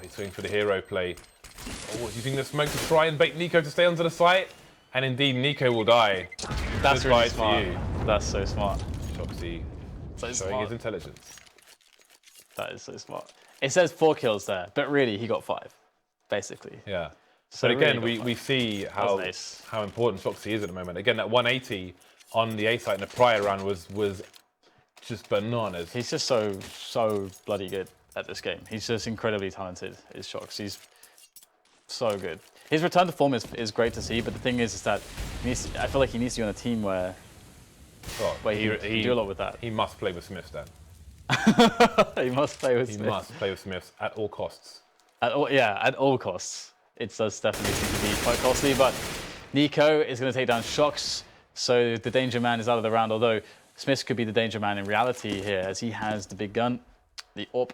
[SPEAKER 1] he's going for the hero play. Oh, using the smoke to try and bait Nico to stay onto the site. And indeed, Nico will die.
[SPEAKER 2] That's really smart. That's so smart.
[SPEAKER 1] Shoxy showing his intelligence.
[SPEAKER 2] That is so smart. It says 4 kills there, but really he got 5, basically.
[SPEAKER 1] Yeah.
[SPEAKER 2] So
[SPEAKER 1] but again,
[SPEAKER 2] really
[SPEAKER 1] we see how
[SPEAKER 2] nice.
[SPEAKER 1] how important Shoxy is at the moment. Again, that 180 on the A site in the prior round was just bananas.
[SPEAKER 2] He's just so bloody good at this game. He's just incredibly talented, is Shox. He's so good. His return to form is great to see, but the thing is that I feel like he needs to be on a team where he can do a lot with that.
[SPEAKER 1] He must play with Smiths, Dan.
[SPEAKER 2] He must play with Smiths.
[SPEAKER 1] He must play with Smiths at all costs.
[SPEAKER 2] At all costs. It does definitely seem to be quite costly, but Nico is going to take down Shox, so the danger man is out of the round, although Smiths could be the danger man in reality here, as he has the big gun, the AWP,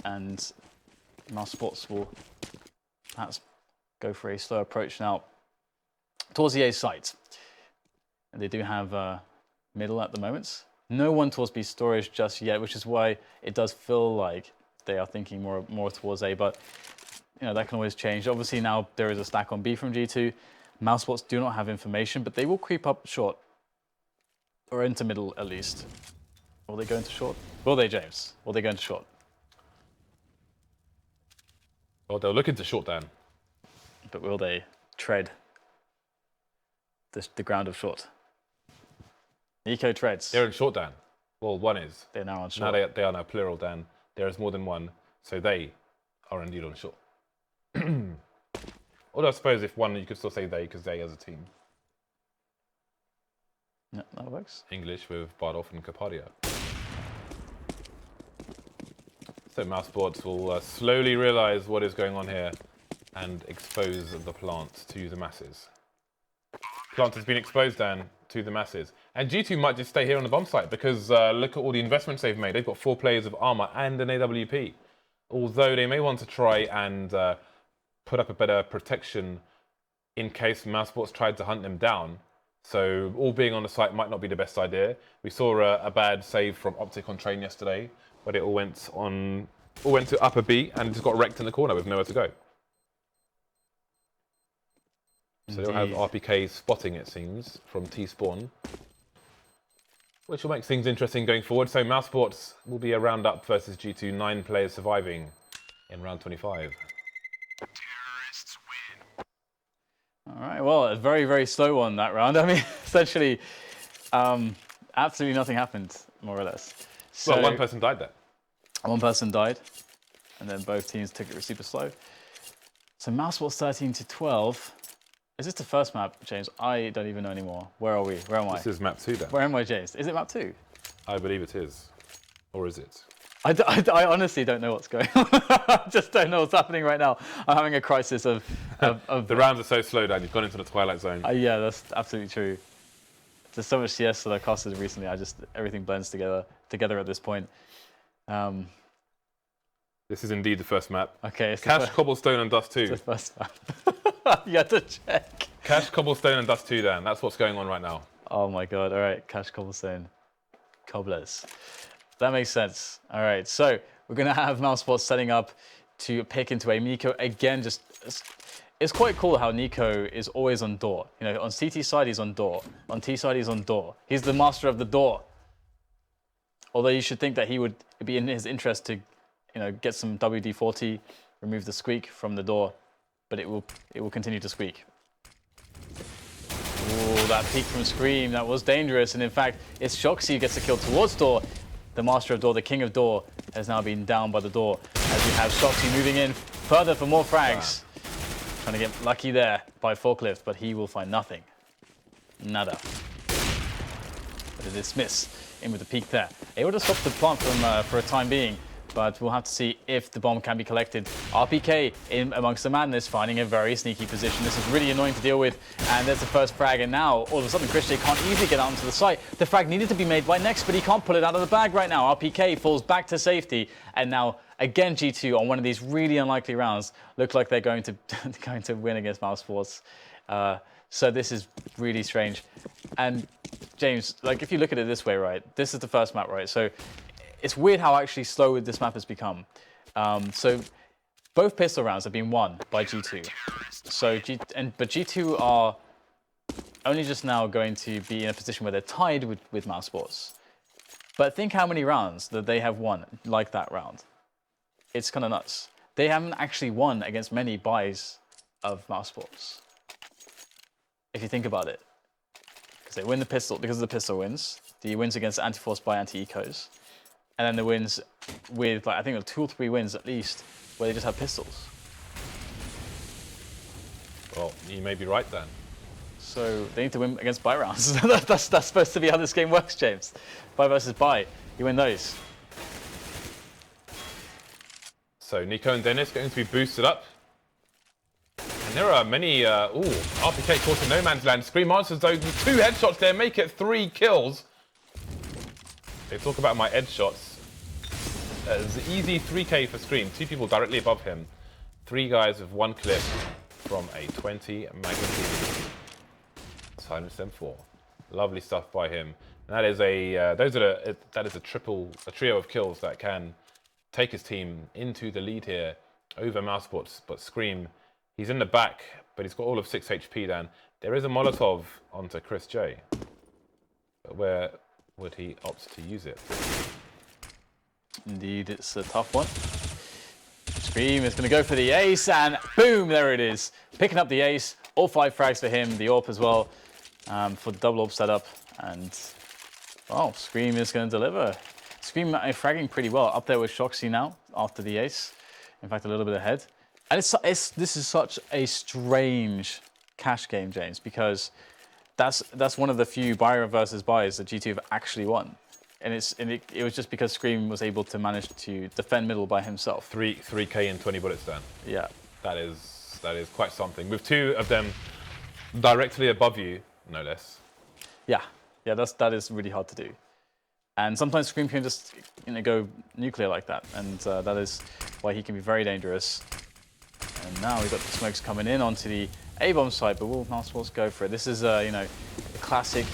[SPEAKER 2] and Mouseseports will perhaps go for a slow approach now towards the A site. And they do have middle at the moment. No one towards B storage just yet, which is why it does feel like they are thinking more towards A, but you know, that can always change. Obviously now there is a stack on B from G2. Mouseseports do not have information, but they will creep up short, or into middle at least. Will they go into short? Will they, James? Will they go into short?
[SPEAKER 1] Well, they'll look into short, Dan.
[SPEAKER 2] But will they tread the ground of short? Nico treads.
[SPEAKER 1] They're in short, Dan. Well, one is.
[SPEAKER 2] They're now on short.
[SPEAKER 1] Now they are now plural, Dan. There is more than one, so they are indeed on short. Although I suppose if one, you could still say they, because they as a team.
[SPEAKER 2] Yeah, that works.
[SPEAKER 1] English with Bardolph and Kapadia. So Mouseseports will slowly realise what is going on here and expose the plant to the masses. Plant has been exposed, Dan, to the masses. And G2 might just stay here on the bomb site because look at all the investments they've made. They've got 4 players of armor and an AWP. Although they may want to try and put up a better protection in case Mouseseports tried to hunt them down. So all being on the site might not be the best idea. We saw a bad save from Optic on train yesterday, but it all went to upper B and just got wrecked in the corner with nowhere to go. So they'll have RPK spotting, it seems, from T-Spawn, which will make things interesting going forward. So Mouseseports will be a round up versus G2, 9 players surviving in round 25.
[SPEAKER 3] Terrorists win.
[SPEAKER 2] All right, well, a very, very slow one that round. I mean, essentially, absolutely nothing happened, more or less. So
[SPEAKER 1] Well, one person died there.
[SPEAKER 2] one person died, and then both teams took it super slow. So Mouseseports 13-12. Is this the first map, James? I don't even know anymore. Where are we? Where am I?
[SPEAKER 1] This is map 2 then.
[SPEAKER 2] Where am I, James? Is it map 2?
[SPEAKER 1] I believe it is. Or is it?
[SPEAKER 2] I honestly don't know what's going on. I just don't know what's happening right now. I'm having a crisis of
[SPEAKER 1] The rounds are so slow down. You've gone into the twilight zone.
[SPEAKER 2] yeah, that's absolutely true. There's so much CS that I costed recently. Everything blends together at this point.
[SPEAKER 1] This is indeed the first map.
[SPEAKER 2] Okay, it's
[SPEAKER 1] Cash, Cobblestone, and Dust 2.
[SPEAKER 2] the first map. You had to check.
[SPEAKER 1] Cash, Cobblestone, and Dust 2, Dan. That's what's going on right now.
[SPEAKER 2] Oh my god! All right, Cash Cobblestone, Cobblers. That makes sense. All right, so we're gonna have Mouseseports setting up to pick into a Nico again. It's quite cool how Nico is always on door. You know, on CT side he's on door. On T side he's on door. He's the master of the door. Although you should think that he would be in his interest to, you know, get some WD-40, remove the squeak from the door, but it will continue to squeak. Ooh, that peek from Scream, that was dangerous. And in fact, it's Shoxy who gets a kill towards door. The master of door, the king of door, has now been down by the door. As we have Shoxy moving in further for more frags. Trying to get lucky there by Forklift, but he will find nothing. Nada. But a dismiss in with the peek there. Able to stop the plant for a time being, but we'll have to see if the bomb can be collected. RPK in amongst the madness, finding a very sneaky position. This is really annoying to deal with, and there's the first frag, and now all of a sudden Chris J can't easily get out onto the site. The frag needed to be made by Next, but he can't pull it out of the bag right now. RPK falls back to safety, and now again G2 on one of these really unlikely rounds look like they're going to win against Mouseseports. So this is really strange. And James, like if you look at it this way, right? This is the first map, right? So it's weird how actually slow this map has become. So both pistol rounds have been won by G2. So but G2 are only just now going to be in a position where they're tied with Mouseseports. But think how many rounds that they have won like that round. It's kind of nuts. They haven't actually won against many buys of Mouseseports, if you think about it. Because they win the pistol, because of the pistol wins. The wins against anti-force by anti-ecos. And then the wins with, like, I think 2 or 3 wins at least, where they just have pistols.
[SPEAKER 1] Well, you may be right then.
[SPEAKER 2] So they need to win against buy rounds. that's supposed to be how this game works, James. Buy versus buy. You win those.
[SPEAKER 1] So Nico and Dennis going to be boosted up. And there are many, RPK caught in no man's land. Scream answers though, 2 headshots there, make it 3 kills. They talk about my edge shots. It's an easy 3K for Scream. 2 people directly above him. 3 guys with 1 clip from a 20 magazine. Silence them 4. Lovely stuff by him. And that is a trio of kills that can take his team into the lead here over Mouseseports. But Scream, he's in the back, but he's got all of 6 HP. Dan, there is a Molotov onto Chris J. But where would he opt to use it?
[SPEAKER 2] Indeed, it's a tough one. Scream is going to go for the ace, and boom, there it is. Picking up the ace, all 5 frags for him, the AWP as well, for the double AWP setup. And, oh, Scream is going to deliver. Scream fragging pretty well, up there with Shoxy now, after the ace. In fact, a little bit ahead. And this is such a strange cash game, James, because that's one of the few buy versus buys that G2 have actually won. And it was just because Scream was able to manage to defend middle by himself.
[SPEAKER 1] 3K and 20 bullets, Dan.
[SPEAKER 2] Yeah.
[SPEAKER 1] That is quite something. With 2 of them directly above you, no less.
[SPEAKER 2] Yeah, that is really hard to do. And sometimes Scream can just go nuclear like that, and that is why he can be very dangerous. And now we've got the smokes coming in onto the A-bomb side, but will Mouseseports go for it? This is a classic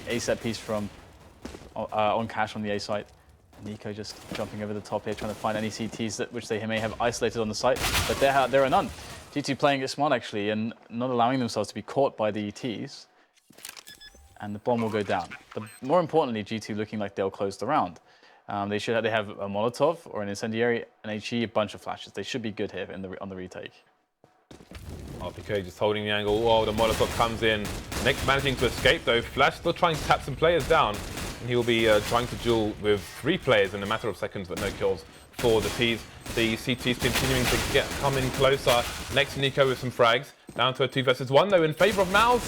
[SPEAKER 2] A set piece from on Cash on the A site. Nico just jumping over the top here, trying to find any CTs which they may have isolated on the site, but there are none. G2 playing it smart actually, and not allowing themselves to be caught by the ETs. And the bomb will go down. But more importantly, G2 looking like they'll close the round. They have a Molotov or an incendiary, an HE, a bunch of flashes. They should be good here on the retake.
[SPEAKER 1] RPK just holding the angle. Oh, the Molotov comes in. Next managing to escape though. Flash still trying to tap some players down. And he'll be trying to duel with 3 players in a matter of seconds, but no kills for the T's. The CT's continuing to come in closer. Next, Nico with some frags. Down to a 2 versus 1, though, in favor of Mouse.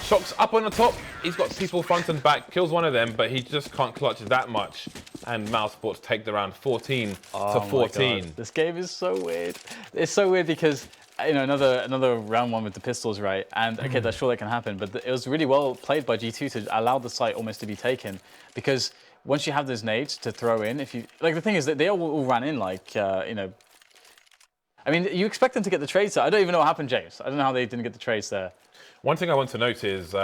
[SPEAKER 1] Shock's up on the top. He's got people front and back. Kills one of them, but he just can't clutch that much. And Mouseseports take the round 14 to 14.
[SPEAKER 2] This game is so weird. It's so weird because another round 1 with the pistols, right? And okay, that's sure that can happen, but it was really well played by G2 to allow the site almost to be taken, because once you have those nades to throw in, if you like, the thing is that they all ran in like I mean, you expect them to get the trades there. I don't even know what happened, James. I don't know how they didn't get the trades there.
[SPEAKER 1] One thing I want to note is,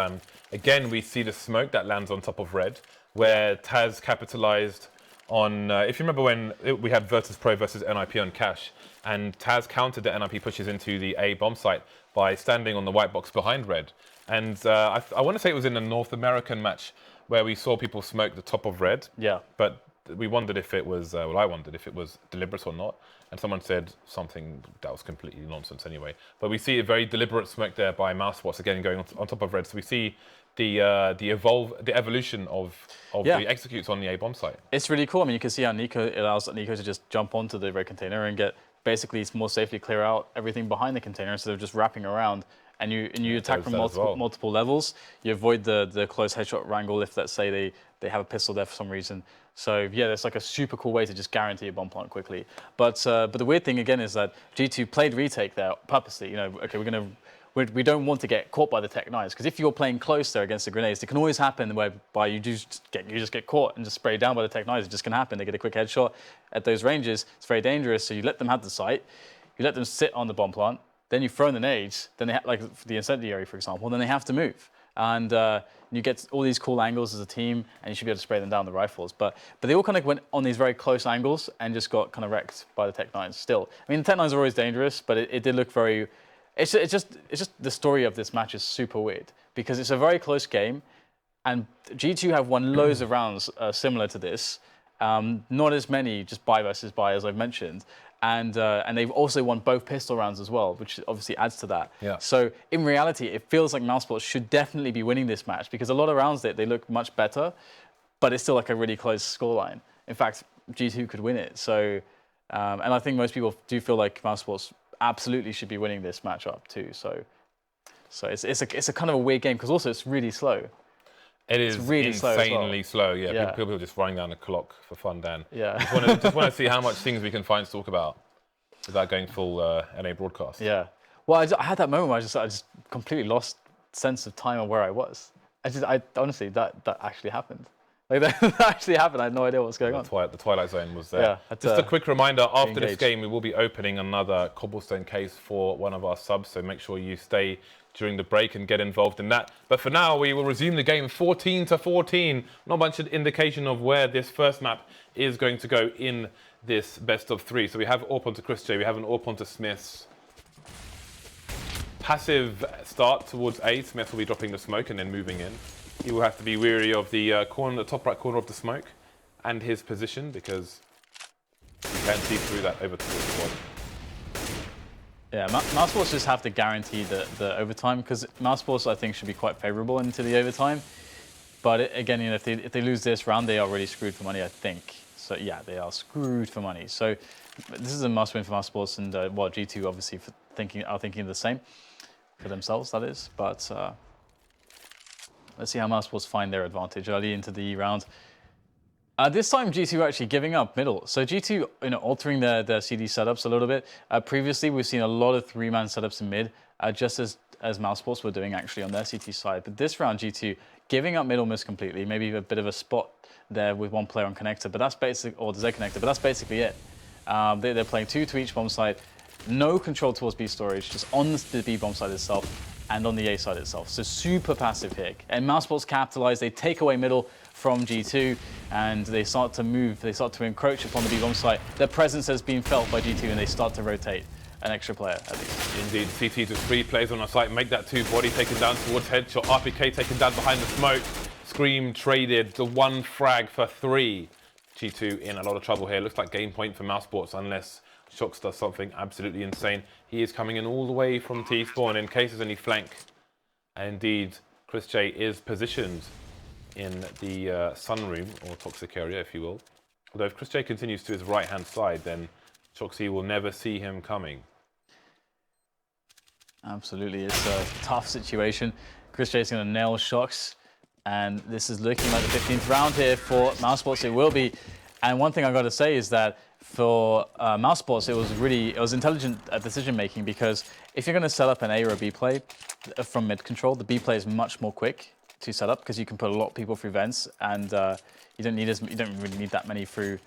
[SPEAKER 1] again, we see the smoke that lands on top of red, where Taz capitalized on, if you remember when we had Virtus Pro versus NIP on Cash, and Taz countered the NIP pushes into the A bomb site by standing on the white box behind red. And I want to say it was in a North American match where we saw people smoke the top of red.
[SPEAKER 2] Yeah.
[SPEAKER 1] But we wondered if it was, well, I wondered if it was deliberate or not. And someone said something that was completely nonsense anyway. But we see a very deliberate smoke there by Mouseseports, again, going on top of red. So we see the evolution of the executes on the A bomb site. It's
[SPEAKER 2] really cool. I mean, you can see how it allows Nico to just jump onto the red container and get basically more safely clear out everything behind the container instead of just wrapping around. And you attack from multiple levels. You avoid the close headshot wrangle if, let's say, they have a pistol there for some reason. So yeah, that's like a super cool way to just guarantee a bomb plant quickly. But the weird thing again is that G2 played retake there purposely. Okay, we don't want to get caught by the Tech 9s, because if you're playing close there against the grenades, it can always happen whereby you just get caught and just sprayed down by the Tech 9s. It just can happen. They get a quick headshot at those ranges. It's very dangerous. So you let them have the site, you let them sit on the bomb plant, then you throw in the nades, then they like the incendiary, for example, then they have to move. And you get all these cool angles as a team, and you should be able to spray them down the rifles. But they all kind of went on these very close angles and just got kind of wrecked by the Tech 9s still. I mean, the Tech 9s are always dangerous, but it did look very... It's just the story of this match is super weird, because it's a very close game, and G2 have won loads of rounds similar to this. Not as many, just buy versus buy, as I've mentioned. And they've also won both pistol rounds as well, which obviously adds to that.
[SPEAKER 1] Yeah.
[SPEAKER 2] So in reality, it feels like Mouseseports should definitely be winning this match, because a lot of rounds they look much better, but it's still like a really close scoreline. In fact, G2 could win it. So, and I think most people do feel like Mouseseports absolutely should be winning this matchup too. So it's a kind of a weird game, because also it's really slow.
[SPEAKER 1] It is
[SPEAKER 2] really
[SPEAKER 1] insanely slow. Yeah, people are just running down the clock for fun, Dan. Yeah. Just want to see how much things we can find to talk about without going full NA broadcast.
[SPEAKER 2] Yeah. Well, I had that moment where I just completely lost sense of time and where I was. I honestly, that actually happened. Like that actually happened. I had no idea what was going on.
[SPEAKER 1] The Twilight Zone was there. Yeah, just a quick reminder, after this game, we will be opening another cobblestone case for one of our subs, so make sure you stay during the break and get involved in that. But for now, we will resume the game 14 to 14. Not much indication of where this first map is going to go in this best of 3. So we have AWP onto Chris J, we have an AWP onto Smiths. Passive start towards A. Smith will be dropping the smoke and then moving in. He will have to be wary of the top right corner of the smoke and his position, because you can see through that over towards the wall.
[SPEAKER 2] Yeah, Mouseseports just have to guarantee the overtime, because Mouseseports, I think, should be quite favourable into the overtime. But again, if they lose this round, they are really screwed for money, I think. So yeah, they are screwed for money. So this is a must-win for Mouseseports, and G2 obviously are thinking the same for themselves, that is. But let's see how Mouseseports find their advantage early into the round. This time, G2 are actually giving up middle. So G2, altering their CD setups a little bit. Previously, we've seen a lot of 3-man setups in mid, just as Mouseseports were doing actually on their CT side. But this round, G2 giving up mid almost completely. Maybe a bit of a spot there with one player on connector, but that's basically, or the Z connector, but that's basically it. They're playing 2 to each bomb site. No control towards B storage, just on the B bomb site itself and on the A side itself. So super passive pick. And Mouseseports capitalize, they take away middle from G2, and they start to move, they start to encroach upon the B bomb site. Their presence has been felt by G2, and they start to rotate an extra player at least.
[SPEAKER 1] Indeed, CT to 3 players on our site, make that 2 body taken down towards headshot, RPK taken down behind the smoke, Scream traded to 1 frag for 3. G2 in a lot of trouble here. Looks like game point for Mouseseports unless Shox does something absolutely insane. He is coming in all the way from T-spawn in case there's any flank. And indeed, Chris J is positioned in the sunroom, or toxic area, if you will. Although if Chris J continues to his right-hand side, then Choxy will never see him coming.
[SPEAKER 2] Absolutely, it's a tough situation. Chris J's going to nail Shox, and this is looking like the 15th round here for Mouseseports. It will be, and one thing I got to say is that for Mouseseports, it was intelligent decision making, because if you're going to set up an A or a B play from mid control, the B play is much more quick to set up because you can put a lot of people through vents, and you don't really need that many through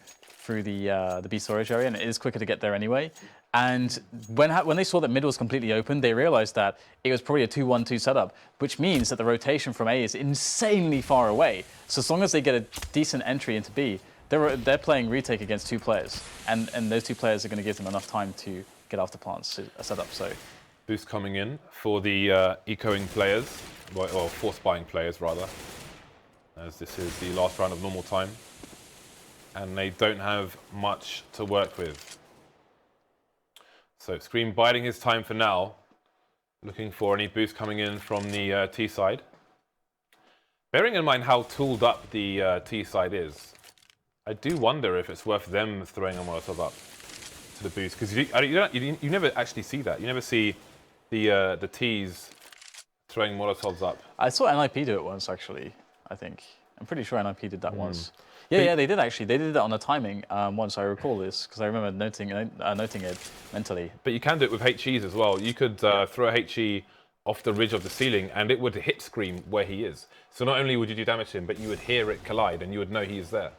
[SPEAKER 2] the B storage area, and it is quicker to get there anyway. And when they saw that mid was completely open, they realized that it was probably a 2-1-2 setup, which means that the rotation from A is insanely far away. So as long as they get a decent entry into B, they're playing retake against 2 players, and those 2 players are going to give them enough time to get after plants a setup. So
[SPEAKER 1] Boost coming in for the ecoing players, or force buying players rather, as this is the last round of normal time, and they don't have much to work with. So Scream biding his time for now, looking for any boost coming in from the T side. Bearing in mind how tooled up the T side is, I do wonder if it's worth them throwing a Molotov up to the boost, because you never actually see that. You never see the T's throwing Molotovs up.
[SPEAKER 2] I saw NIP do it once, actually. I'm pretty sure NIP did that once. Yeah, they did actually. They did that on the timing once. I recall this because I remember noting it mentally.
[SPEAKER 1] But you can do it with HEs as well. You could throw a HE off the ridge of the ceiling, and it would hit Scream where he is. So not only would you do damage to him, but you would hear it collide, and you would know he is there.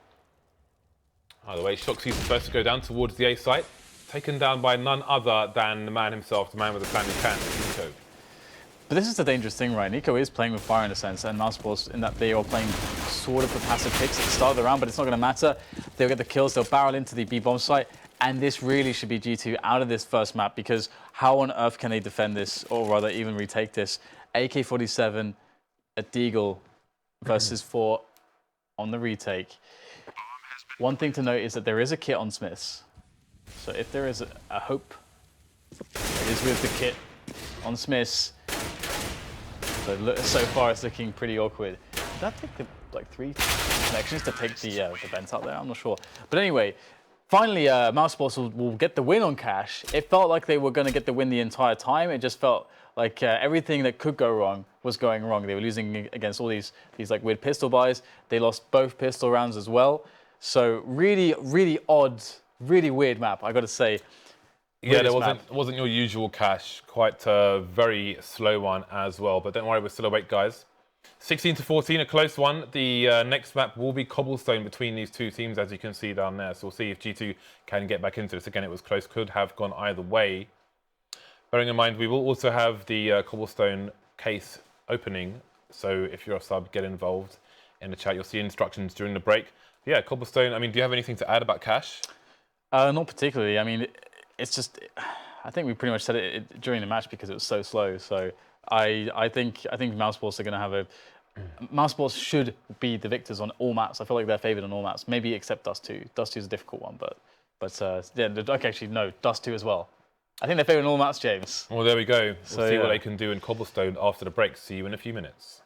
[SPEAKER 1] By the way, Shoxy's the first to go down towards the A site, taken down by none other than the man himself, the man with the plan who can, Nico.
[SPEAKER 2] But this is the dangerous thing, right? Nico is playing with fire in a sense, and Mouseseports in that they are playing sort of the passive picks at the start of the round, but it's not going to matter. They'll get the kills, they'll barrel into the B bomb site, and this really should be G2 out of this first map, because how on earth can they defend this, or rather even retake this? AK-47 at Deagle versus 4 on the retake. One thing to note is that there is a kit on Smiths. So if there is a hope, it is with the kit on Smiths. So far it's looking pretty awkward. Did that take like 3 connections to take the vent out there? I'm not sure. But anyway, finally Mouseseports will get the win on Cash. It felt like they were going to get the win the entire time. It just felt like everything that could go wrong was going wrong. They were losing against all these like weird pistol buys. They lost both pistol rounds as well. So really, really odd, really weird map, I got to say.
[SPEAKER 1] Yeah, it wasn't your usual Cash. Quite a very slow one as well. But don't worry, we're still awake, guys. 16-14, a close one. The next map will be Cobblestone between these two teams, as you can see down there. So we'll see if G2 can get back into this. Again, it was close, could have gone either way. Bearing in mind, we will also have the Cobblestone case opening. So if you're a sub, get involved in the chat. You'll see instructions during the break. Yeah, Cobblestone, I mean, do you have anything to add about Cash?
[SPEAKER 2] Not particularly. I mean, it's just, I think we pretty much said it during the match because it was so slow. So I think Mouseseports are going to have a... Mouseseports should be the victors on all maps. I feel like they're favoured on all maps, maybe except Dust 2. Dust 2 is a difficult one, but yeah, okay, actually, no, Dust 2 as well. I think they're favoured on all maps, James.
[SPEAKER 1] Well, there we go. We'll see what they can do in Cobblestone after the break. See you in a few minutes.